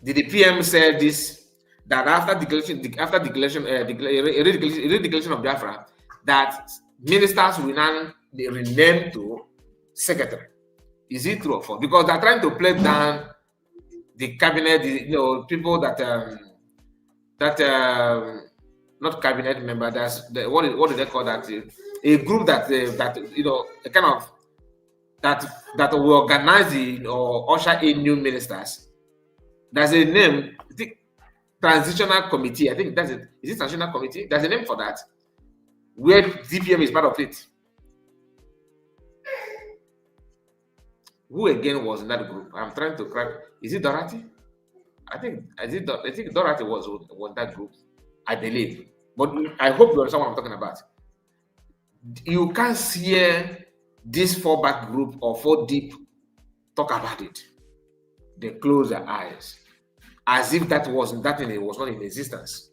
Did the PM say this? That after eradication of Biafra, that ministers will now be renamed to secretary. Is it true or false? Because they're trying to play down the cabinet, people that not cabinet member. That's what do they call that? A group that a kind of that will organize or usher in new ministers. There's a name. I think transitional committee. I think that's it. Is it transitional committee? There's a name for that. Where DPM is part of it. Who again was in that group? I'm trying to crack. Is it Dorothy? I think Dorothy was that group. I believe. But I hope you understand what I'm talking about. You can't hear this fallback group or 4 deep talk about it. They close their eyes as if that wasn't that thing, it was not in existence.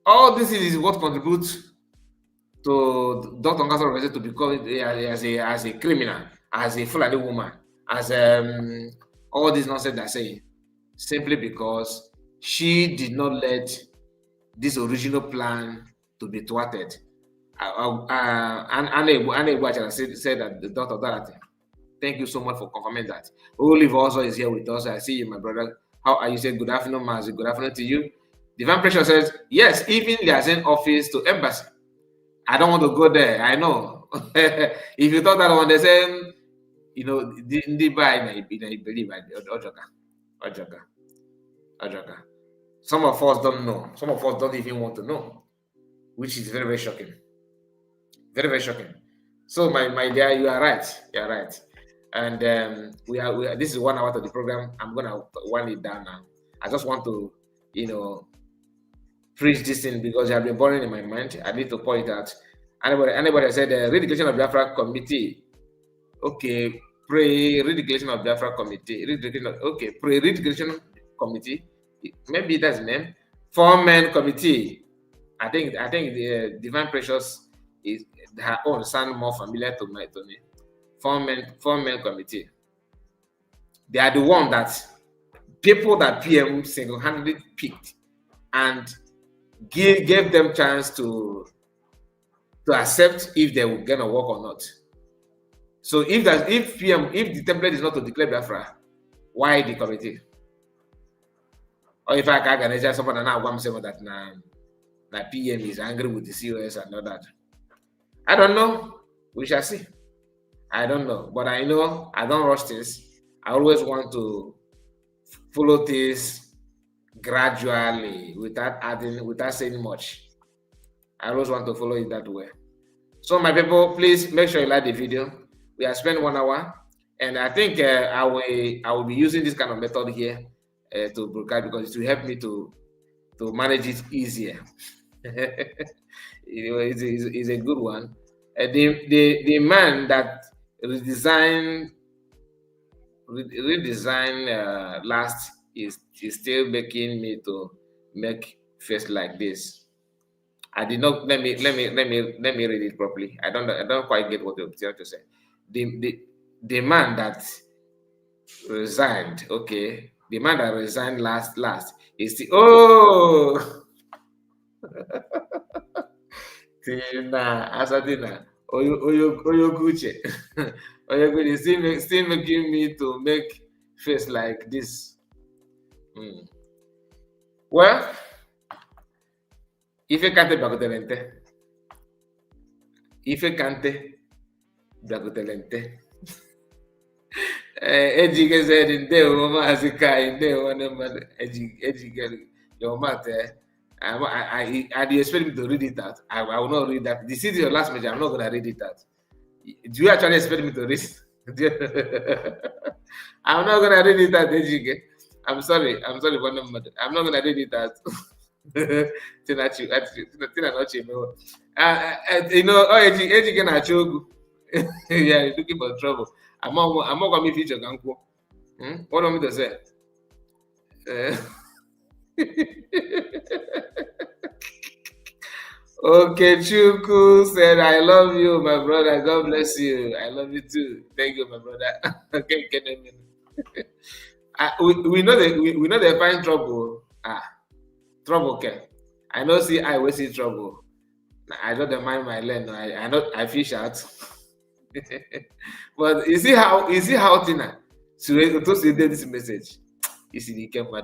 All this is what contributes to Dr. Ngaso to become as a criminal, as a Fulani woman, as all this nonsense they're saying, simply because she did not let this original plan to be thwarted. Anne Watcher said that the Dr. Dorothy. Thank you so much for confirming that. Olive also is here with us. I see you, my brother. How are you? Saying good afternoon, Mazi. Good afternoon to you. Divine Pressure says, yes, even liaison office to embassy. I don't want to go there. I know. If you thought that one, they say, didn't buy, believe Ojoka. Ajaka. Some of us don't know. Some of us don't even want to know, which is very, very shocking. Very, very shocking. So, my dear, you are right. You are right. And we are. This is 1 hour of the program. I'm gonna wind it down now. I just want to, preach this thing because it has been burning in my mind. I need to point out. Anybody said read the Declaration of Biafra Committee. Okay, read the Declaration of Biafra Committee. Read the Declaration Committee. Maybe that's the name. 4-man committee. I think the Divine Precious is her own sound more familiar to me. 4-man committee. They are the one that people that PM single-handedly picked and gave them chance to accept if they were gonna work or not. So if the template is not to declare Biafra, why the committee? Or if I can organize someone and now say that na PM is angry with the COS and all that. I don't know. We shall see. I don't know, but I know I don't rush this. I always want to follow this gradually without saying much. I always want to follow it that way. So my people, please make sure you like the video. We have spent 1 hour, and I think I will be using this kind of method here to broadcast because it will help me to manage it easier. It's a good one. The man that redesigned last is still making me to make face like this. I did not. Let me read it properly. I don't quite get what you're trying to say. The man that resigned. Okay, the man that resigned last is the Tina Asadina Oyoguchi. Oyoguchi still making me to make face like this. Well, Ife Kante Bagotelente. Ife Kante Bagotelente. Ejike said in day woman as a guy in day one Ejike your matter. I do expect me to read it out. I will not read that. This is your last message. I'm not gonna read it out. Do you actually expect me to read it? I'm not gonna read it out, Ejike. I'm sorry, I'm not gonna read it out. Ejike na Chogu. Yeah, looking for trouble. I'm not gonna be featured. What do you want me to say? Okay, Chuku said, I love you, my brother. God bless you. I love you too. Thank you, my brother. Okay, we know they find trouble. Trouble, okay. I know see I will see trouble. I don't mind my lane. I fish out. But you see how Tina to see this message. You see the camera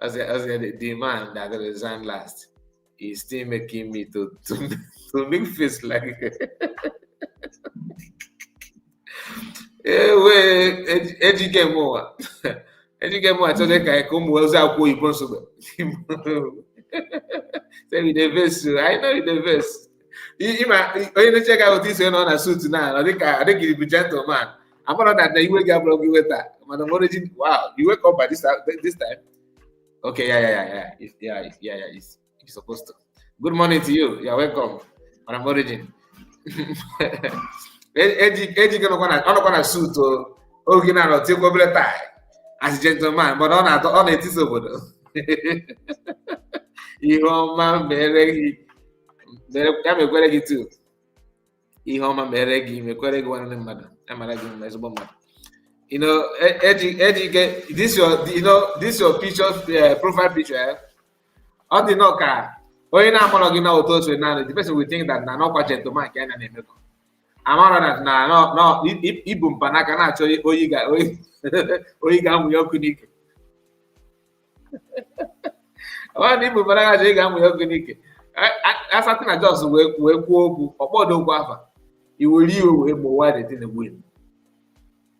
as the man that resigned last is still making me to make face like Ejike more. Ejike more. I told you I come well so you possible. Say with the vest. I know with the vest. You check out this one on a suit now. I think he'll be gentleman. I'm not that you wake up with that. Madam Origin, wow, you wake up by this time. Okay, yeah. It's supposed to. Good morning to you. You're welcome, Madam Origin. Eji gonna suit or gonna take over the tie as a gentleman, but on it is over. Ihoma meregi meregi too. Ihoma meregi mekwere gị nwanne mmadụ amara gị mma ezigbo mmadụ. You know, Eji this your picture profile picture. Ọ dị nọ ka onye na-akpọrọ gị na otu otu na the person will think that na n'ọkwa gentleman ka anya na-emekọ. Amara that na ibu mpanaka na-achọ oyi ga-amụ ya ọkụ n'ike. Ọ dị bụ bara gaji ga-amụ ya ọkụ n'ike. Asatị na Jos wee kwuo okwu ọkpọdo okwu afa iwere iwe wee gbowa the thing win.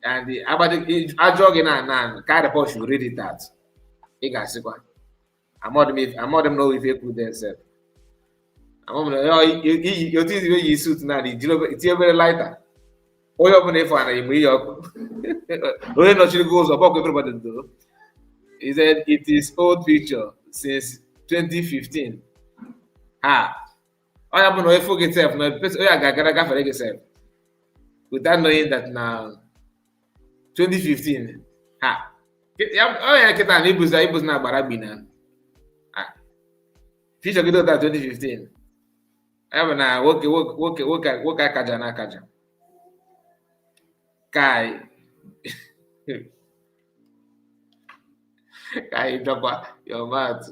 And the ajọ gị na ka report should read it out. ị ga-asịkwa amọdụ m na ife ekwu themself. Amọdụ m na otu izi eyi suit na itinye obere laita, onye ọbụla ịfụ ana igbe ihe ọkụ. Onye nọchiri gị ụzọ bọkụ everybody do. He said it is old picture since 2015. Onye bụ na onye fụ gị sef na onye ga-agara gafere gị sef without knowing that na 2015. Onye nkịta na ibuzi na agbara gbi na picture gị dota 2015. Ya bụ na nwoke akaja na akaja ka anyị dọkwa your mouth.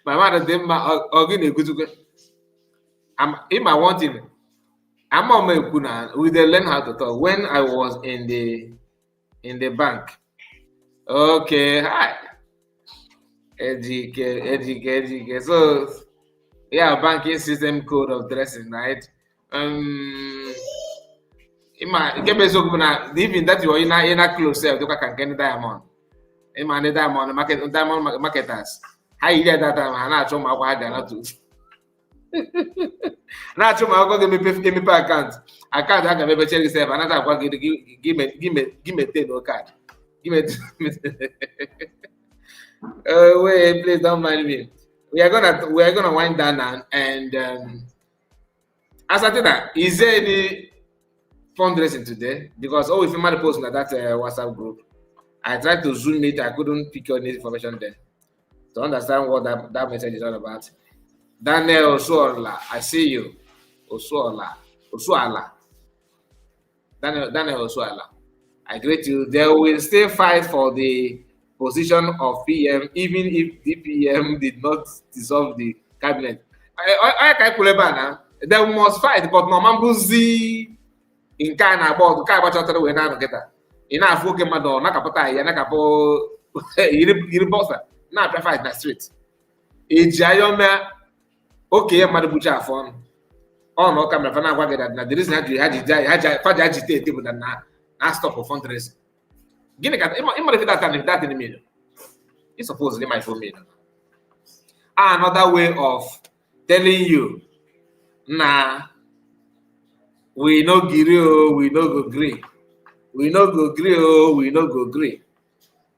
My mouth dị mma, ọ gị na-ekwuzukwe. Ịma one thing, ama m ekwu na we dey learn how to talk when I was in the bank. Okay, hi. Ejike. So, yeah, banking system code of dressing, right? Nke bụ eziokwu na even that you in a close self dịkwa ka nke ndị diamond. Ịma ndị diamond marketers ha yiri at that time ha na-achọ ụmụ akwụkwọ ha ga-anatu na-achọ ụmụ akwụkwọ ga-emepe akaụntụ ha ga-emepechere gị sef anata agwa gị mete no card. Oh wait, please don't mind me. We are gonna wind down now, and as I did that, is there any fundraising today? Because if you might post in that WhatsApp group, I tried to zoom it, I couldn't pick any information there to understand what that message is all about. Daniel Osuola, I see you. Osuala. Daniel Osuala, I greet you. They will still fight for the position of PM, even if the PM did not dissolve the cabinet. I calculate now. They must fight, but no man buzi in kind of board. Kai bachotara we na noketa. Ina afu ke mado na kapota ya na kapo yiri bossa. Na fight na street. Ejayo me okay madu bucha afon. On no camera na gwa get na the reason haji agitate table na stop for fundraising. Gini kata if that in the middle. It's supposedly my phone middle. Another way of telling you, nah, we no agree, we no go agree. We no go agree, we no go agree.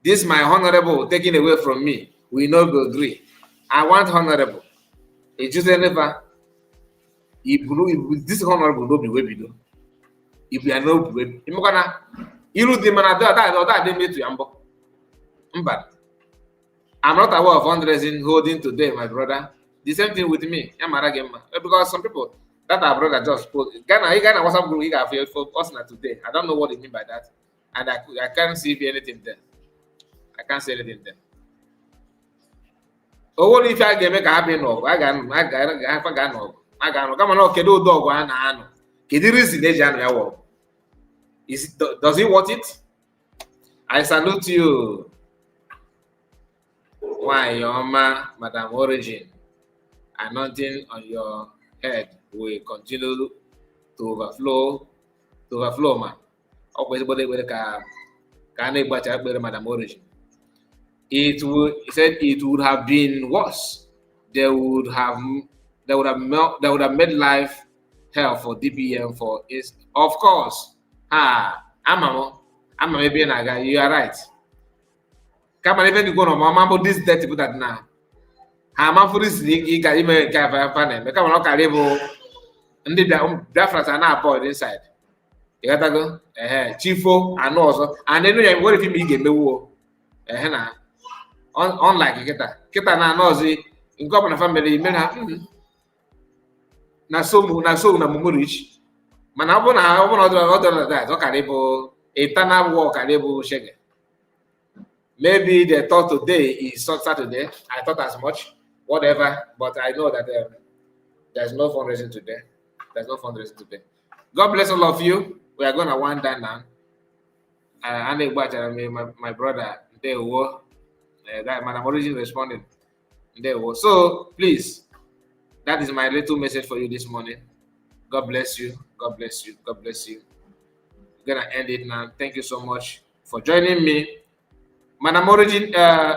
This my honorable taken away from me. We no go agree. I want honorable. It just never. If this honorable no be way below. If we are no way, iru di mana that dey me to yambo. But I'm not aware of fundraising holding today, my brother. The same thing with me. Because some people that our brother just put Ghana WhatsApp group for us now today. I don't know what they mean by that. And I can't see anything there. I can't see anything there. Oh, what if I get make a happy no? I got no. Come on, okay, do dog one. Can you reason the does he want it? I salute you. Why, your Madam Origin, anointing on your head will continue to overflow, man. Always Madam Origin. He said it would have been worse. They would have made life hell for DPM for is of course. I'm maybe a guy. You are right. Come on, even go on. Mama, this dirty people that now. I'm for this. You can even have a fan. Come on, okay, level. And the difference are now poured inside. You got to go. Chifo, and also, and then you what if you get me war? Unlike kita na nozi in common family, men have na so na mumurich. Man, I want other that. Okay, eternal walk, shege. Maybe the thought today is Saturday. I thought as much, whatever. But I know that there's no fundraising today. God bless all of you. We are gonna wind down now. My brother, that Madam Origin responded. So please, that is my little message for you this morning. God bless you. God bless you. God bless you. I'm gonna end it now. Thank you so much for joining me Madam Origin,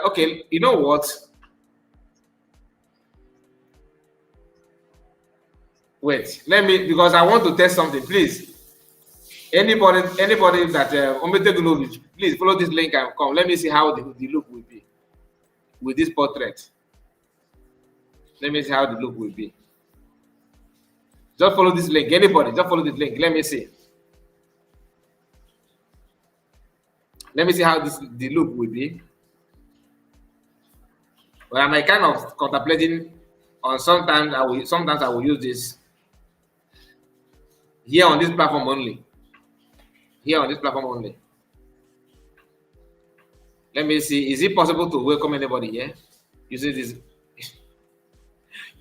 okay, you know what? Wait, let me, because I want to test something, please. Anybody that take a look, please follow this link and come. Let me see how the look will be with this portrait. Let me see how the look will be. Just follow this link. Anybody, just follow this link. Let me see. Let me see how the look will be. Well, I'm kind of contemplating on sometimes I will use this here on this platform only. Here on this platform only. Let me see. Is it possible to welcome anybody here using this?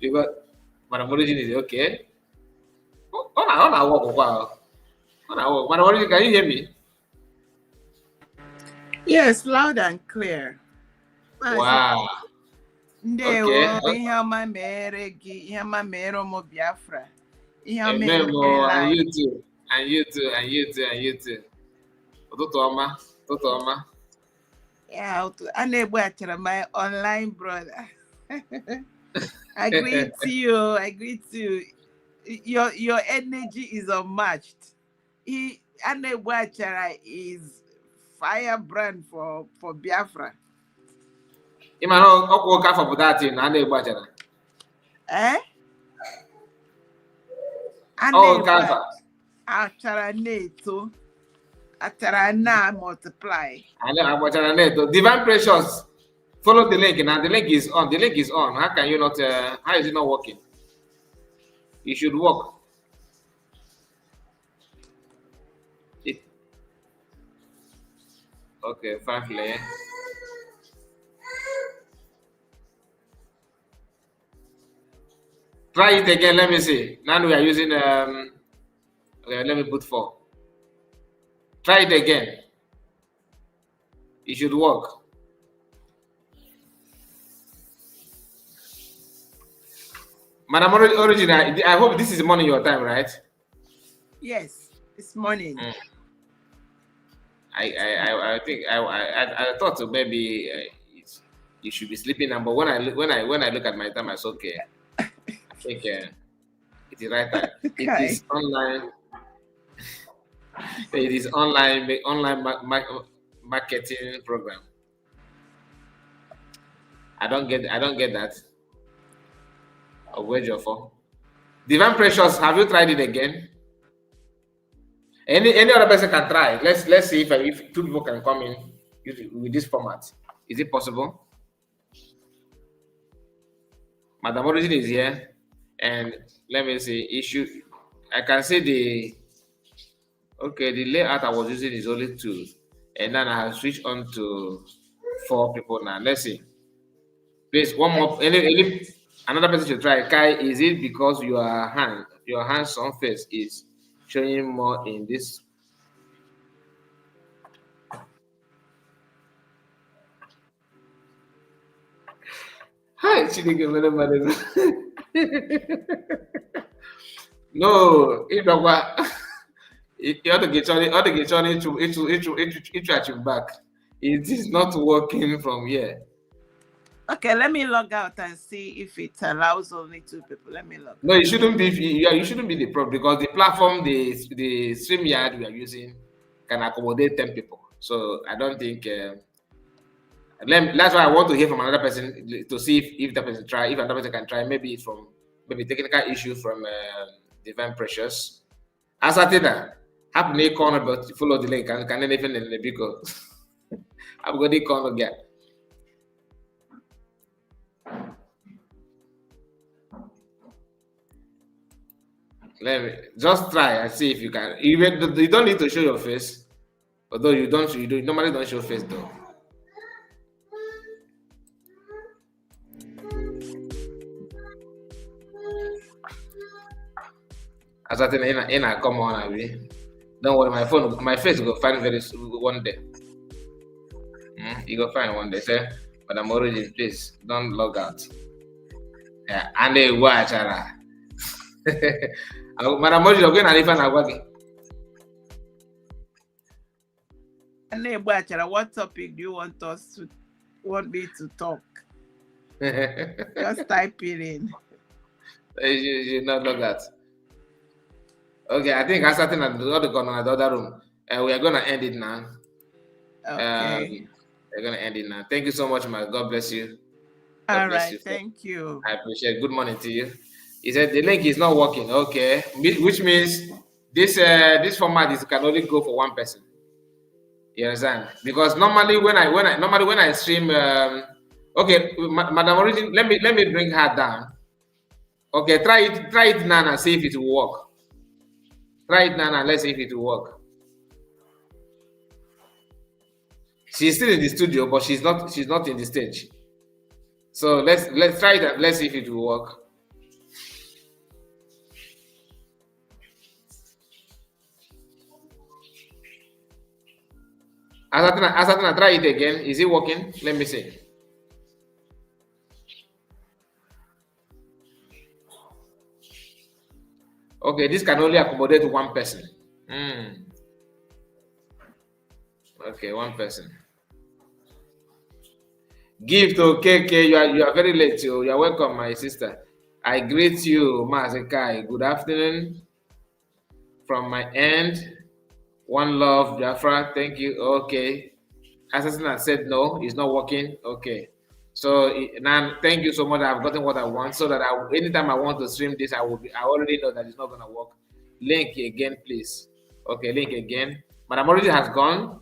Because Madam Origin is okay. On our work, wow. On our work. Madam Origin, can you hear me? Yes, loud and clear. Wow. Okay. And you too. And you too. And you too. And you too. Totoma. Yeah, my online brother. I greet you. I greet you. Your energy is unmatched. Anebwachara is firebrand for Biafra. Imano okwoka for that in Anebwachara. Eh? Kafa. Achara neto. Achara na multiply. Divine Precious. Follow the link now. The link is on. The link is on. How can you not? How is it not working? You should work. Okay, 5 layer. Try it again. Let me see. Now we are using. Okay, let me put 4. Try it again. It should work. Madam Origin, I hope this is morning your time, right? Yes, it's morning. I think I thought so maybe you should be sleeping now, but when I look at my time, I said okay. I think it is right time. Okay. It is online. It is online marketing program. I don't get that. Of wage of 4. Divine Precious, have you tried it again? Any other person can try. Let's see if 2 people can come in with this format. Is it possible? Madam Origin is here, and let me see. I can see the layout I was using is only 2, and then I have switched on to 4 people now. Let's see. Please, one more. Another person should try. Kai, is it because your hands-on face is showing more in this? Hi, no, you ought to get on it back. It is not working from here. Okay, let me log out and see if it allows only 2 people. Let me log. No, you shouldn't be. You shouldn't be the problem because the platform, the StreamYard we are using, can accommodate 10 people. So I don't think. That's why I want to hear from another person to see if that person try. If another person can try, maybe technical issue from Divine Precious. As I did that, have no corner but follow the link and can even in the because I've got the corner gap. Let me just try and see if you can. You don't need to show your face, although you normally don't show face though. As I think in a come on, Abby. Don't worry, my face will go find very soon one day. You go find one day, say, Madam Origin, please don't log out. Yeah, and they watch Madam Origin, okay, na lifa na gwagi. What topic do you want me to talk? Just type it in. You not know that. Okay, I think I started at the other room. We are gonna end it now. Okay. We're gonna end it now. Thank you so much, man. God bless you. All right, thank you. I appreciate it. Good morning to you. He said the link is not working. Okay, which means this format can only go for one person. You understand? Because normally when I stream, okay, Madam Origin, let me bring her down. Okay, try it now and see if it will work. Try it now and let's see if it will work. She's still in the studio, but she's not in the stage. So let's try it and let's see if it will work. Asatana, try it again. Is it working? Let me see. Okay, this can only accommodate one person. Okay, one person. Give to KK. You are very late. You are welcome, my sister. I greet you, Mazekai. Good afternoon. From my end, one love, Jafra. Thank you. Okay. Assassin said no, it's not working. Okay. So now, thank you so much. I've gotten what I want, so that anytime I want to stream this, I already know that it's not gonna work. Link again, please. Okay, link again. Madam Origin has gone.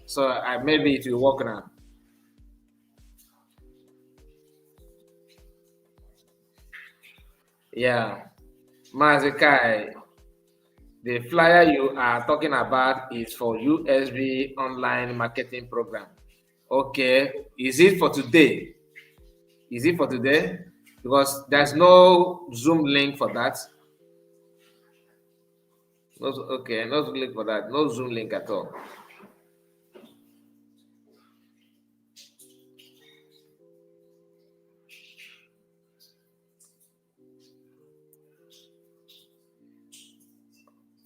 So maybe it will work now. Yeah, Mazekai, the flyer you are talking about is for USB online marketing program. Okay, is it for today? Is it for today? Because there's no Zoom link for that. No, okay, no Zoom link for that. No Zoom link at all.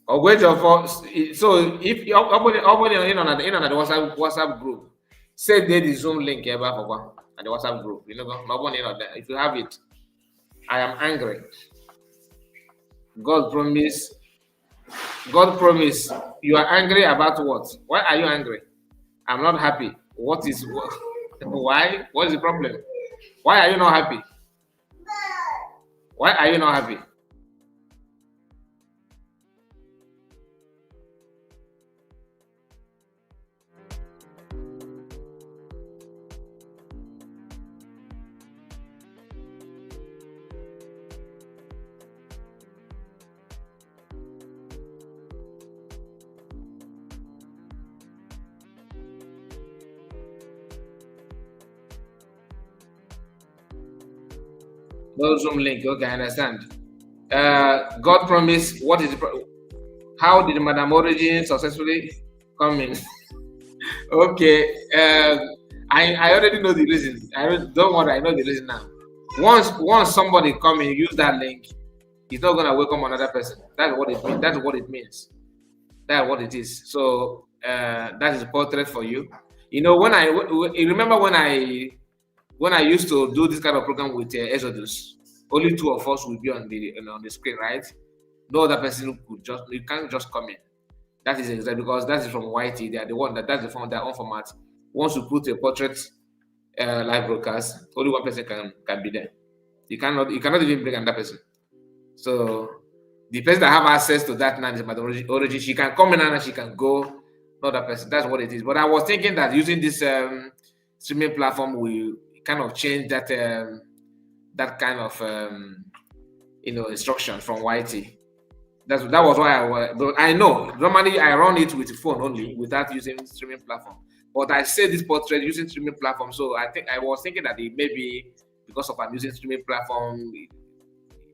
Or wait of so if you open in on the WhatsApp group, say there the Zoom link ever for and the WhatsApp group. You know, nobody in there. If you have it, I am angry. God promise. You are angry about what? Why are you angry? I'm not happy. What is why? What is the problem? Why are you not happy? Why are you not happy? No Zoom link. Okay, I understand. God promise. What is how did Madam Origin successfully come in? Okay. I already know the reason. Don't worry. I know the reason now. Once somebody come in, use that link, he's not gonna welcome another person. That's what it means. That's what it means. That's what it is. So that is a portrait for you. You know, you remember when I used to do this kind of program with Exodus, only two of us will be on the screen, right? No other person you can't just come in. That is exactly because that is from YT. They are the one that's their own format. Once you put a portrait live broadcast, only one person can be there. You cannot even bring another person. So the person that have access to that now is Madam Origin. She can come in and she can go. Not that person. That's what it is. But I was thinking that using this streaming platform will kind of change that that kind of instruction from YT. That was why I know normally I run it with the phone only without using streaming platform. But I say this portrait using streaming platform, so I was thinking that it maybe because of I'm using streaming platform,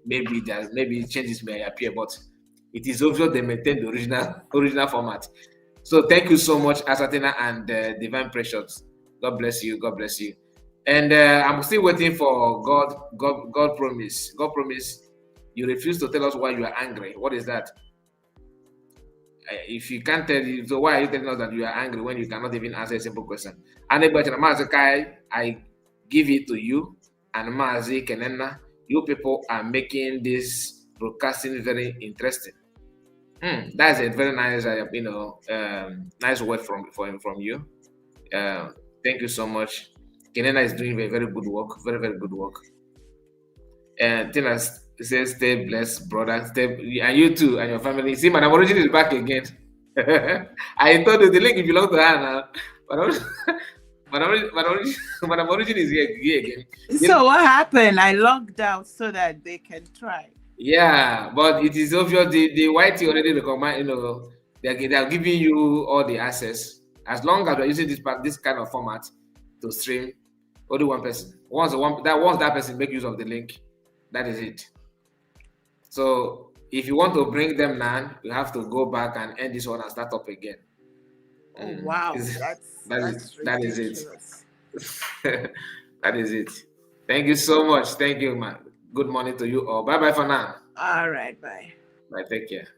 maybe changes may appear, but it is obvious they maintain the original format. So thank you so much, Asatina and Divine Precious. God bless you. God bless you. And I'm still waiting for God promise. God promise. You refuse to tell us why you are angry. What is that? if you can't tell you, so why are you telling us that you are angry when you cannot even answer a simple question? And I give it to you and Mazi Kenena. You people are making this broadcasting very interesting. That's a very nice, nice word from you. Thank you so much. Kenena is doing very good work, very very good work. And Tina says, "Stay blessed, brother. Stay, and you too, and your family." See, Madam Origin is back again. I told you the link belongs to her now. Madam Origin is here again. So what happened? I logged out so that they can try. Yeah, but it is obvious the YT already recommend, they are giving you all the access. As long as you're using this kind of format to stream, only one person. Once that person make use of the link, that is it. So if you want to bring them now, you have to go back and end this one and start up again. Oh wow, that is it. That is it. Thank you so much. Thank you, man. Good morning to you all. Bye bye for now. All right, bye. Bye. Take care.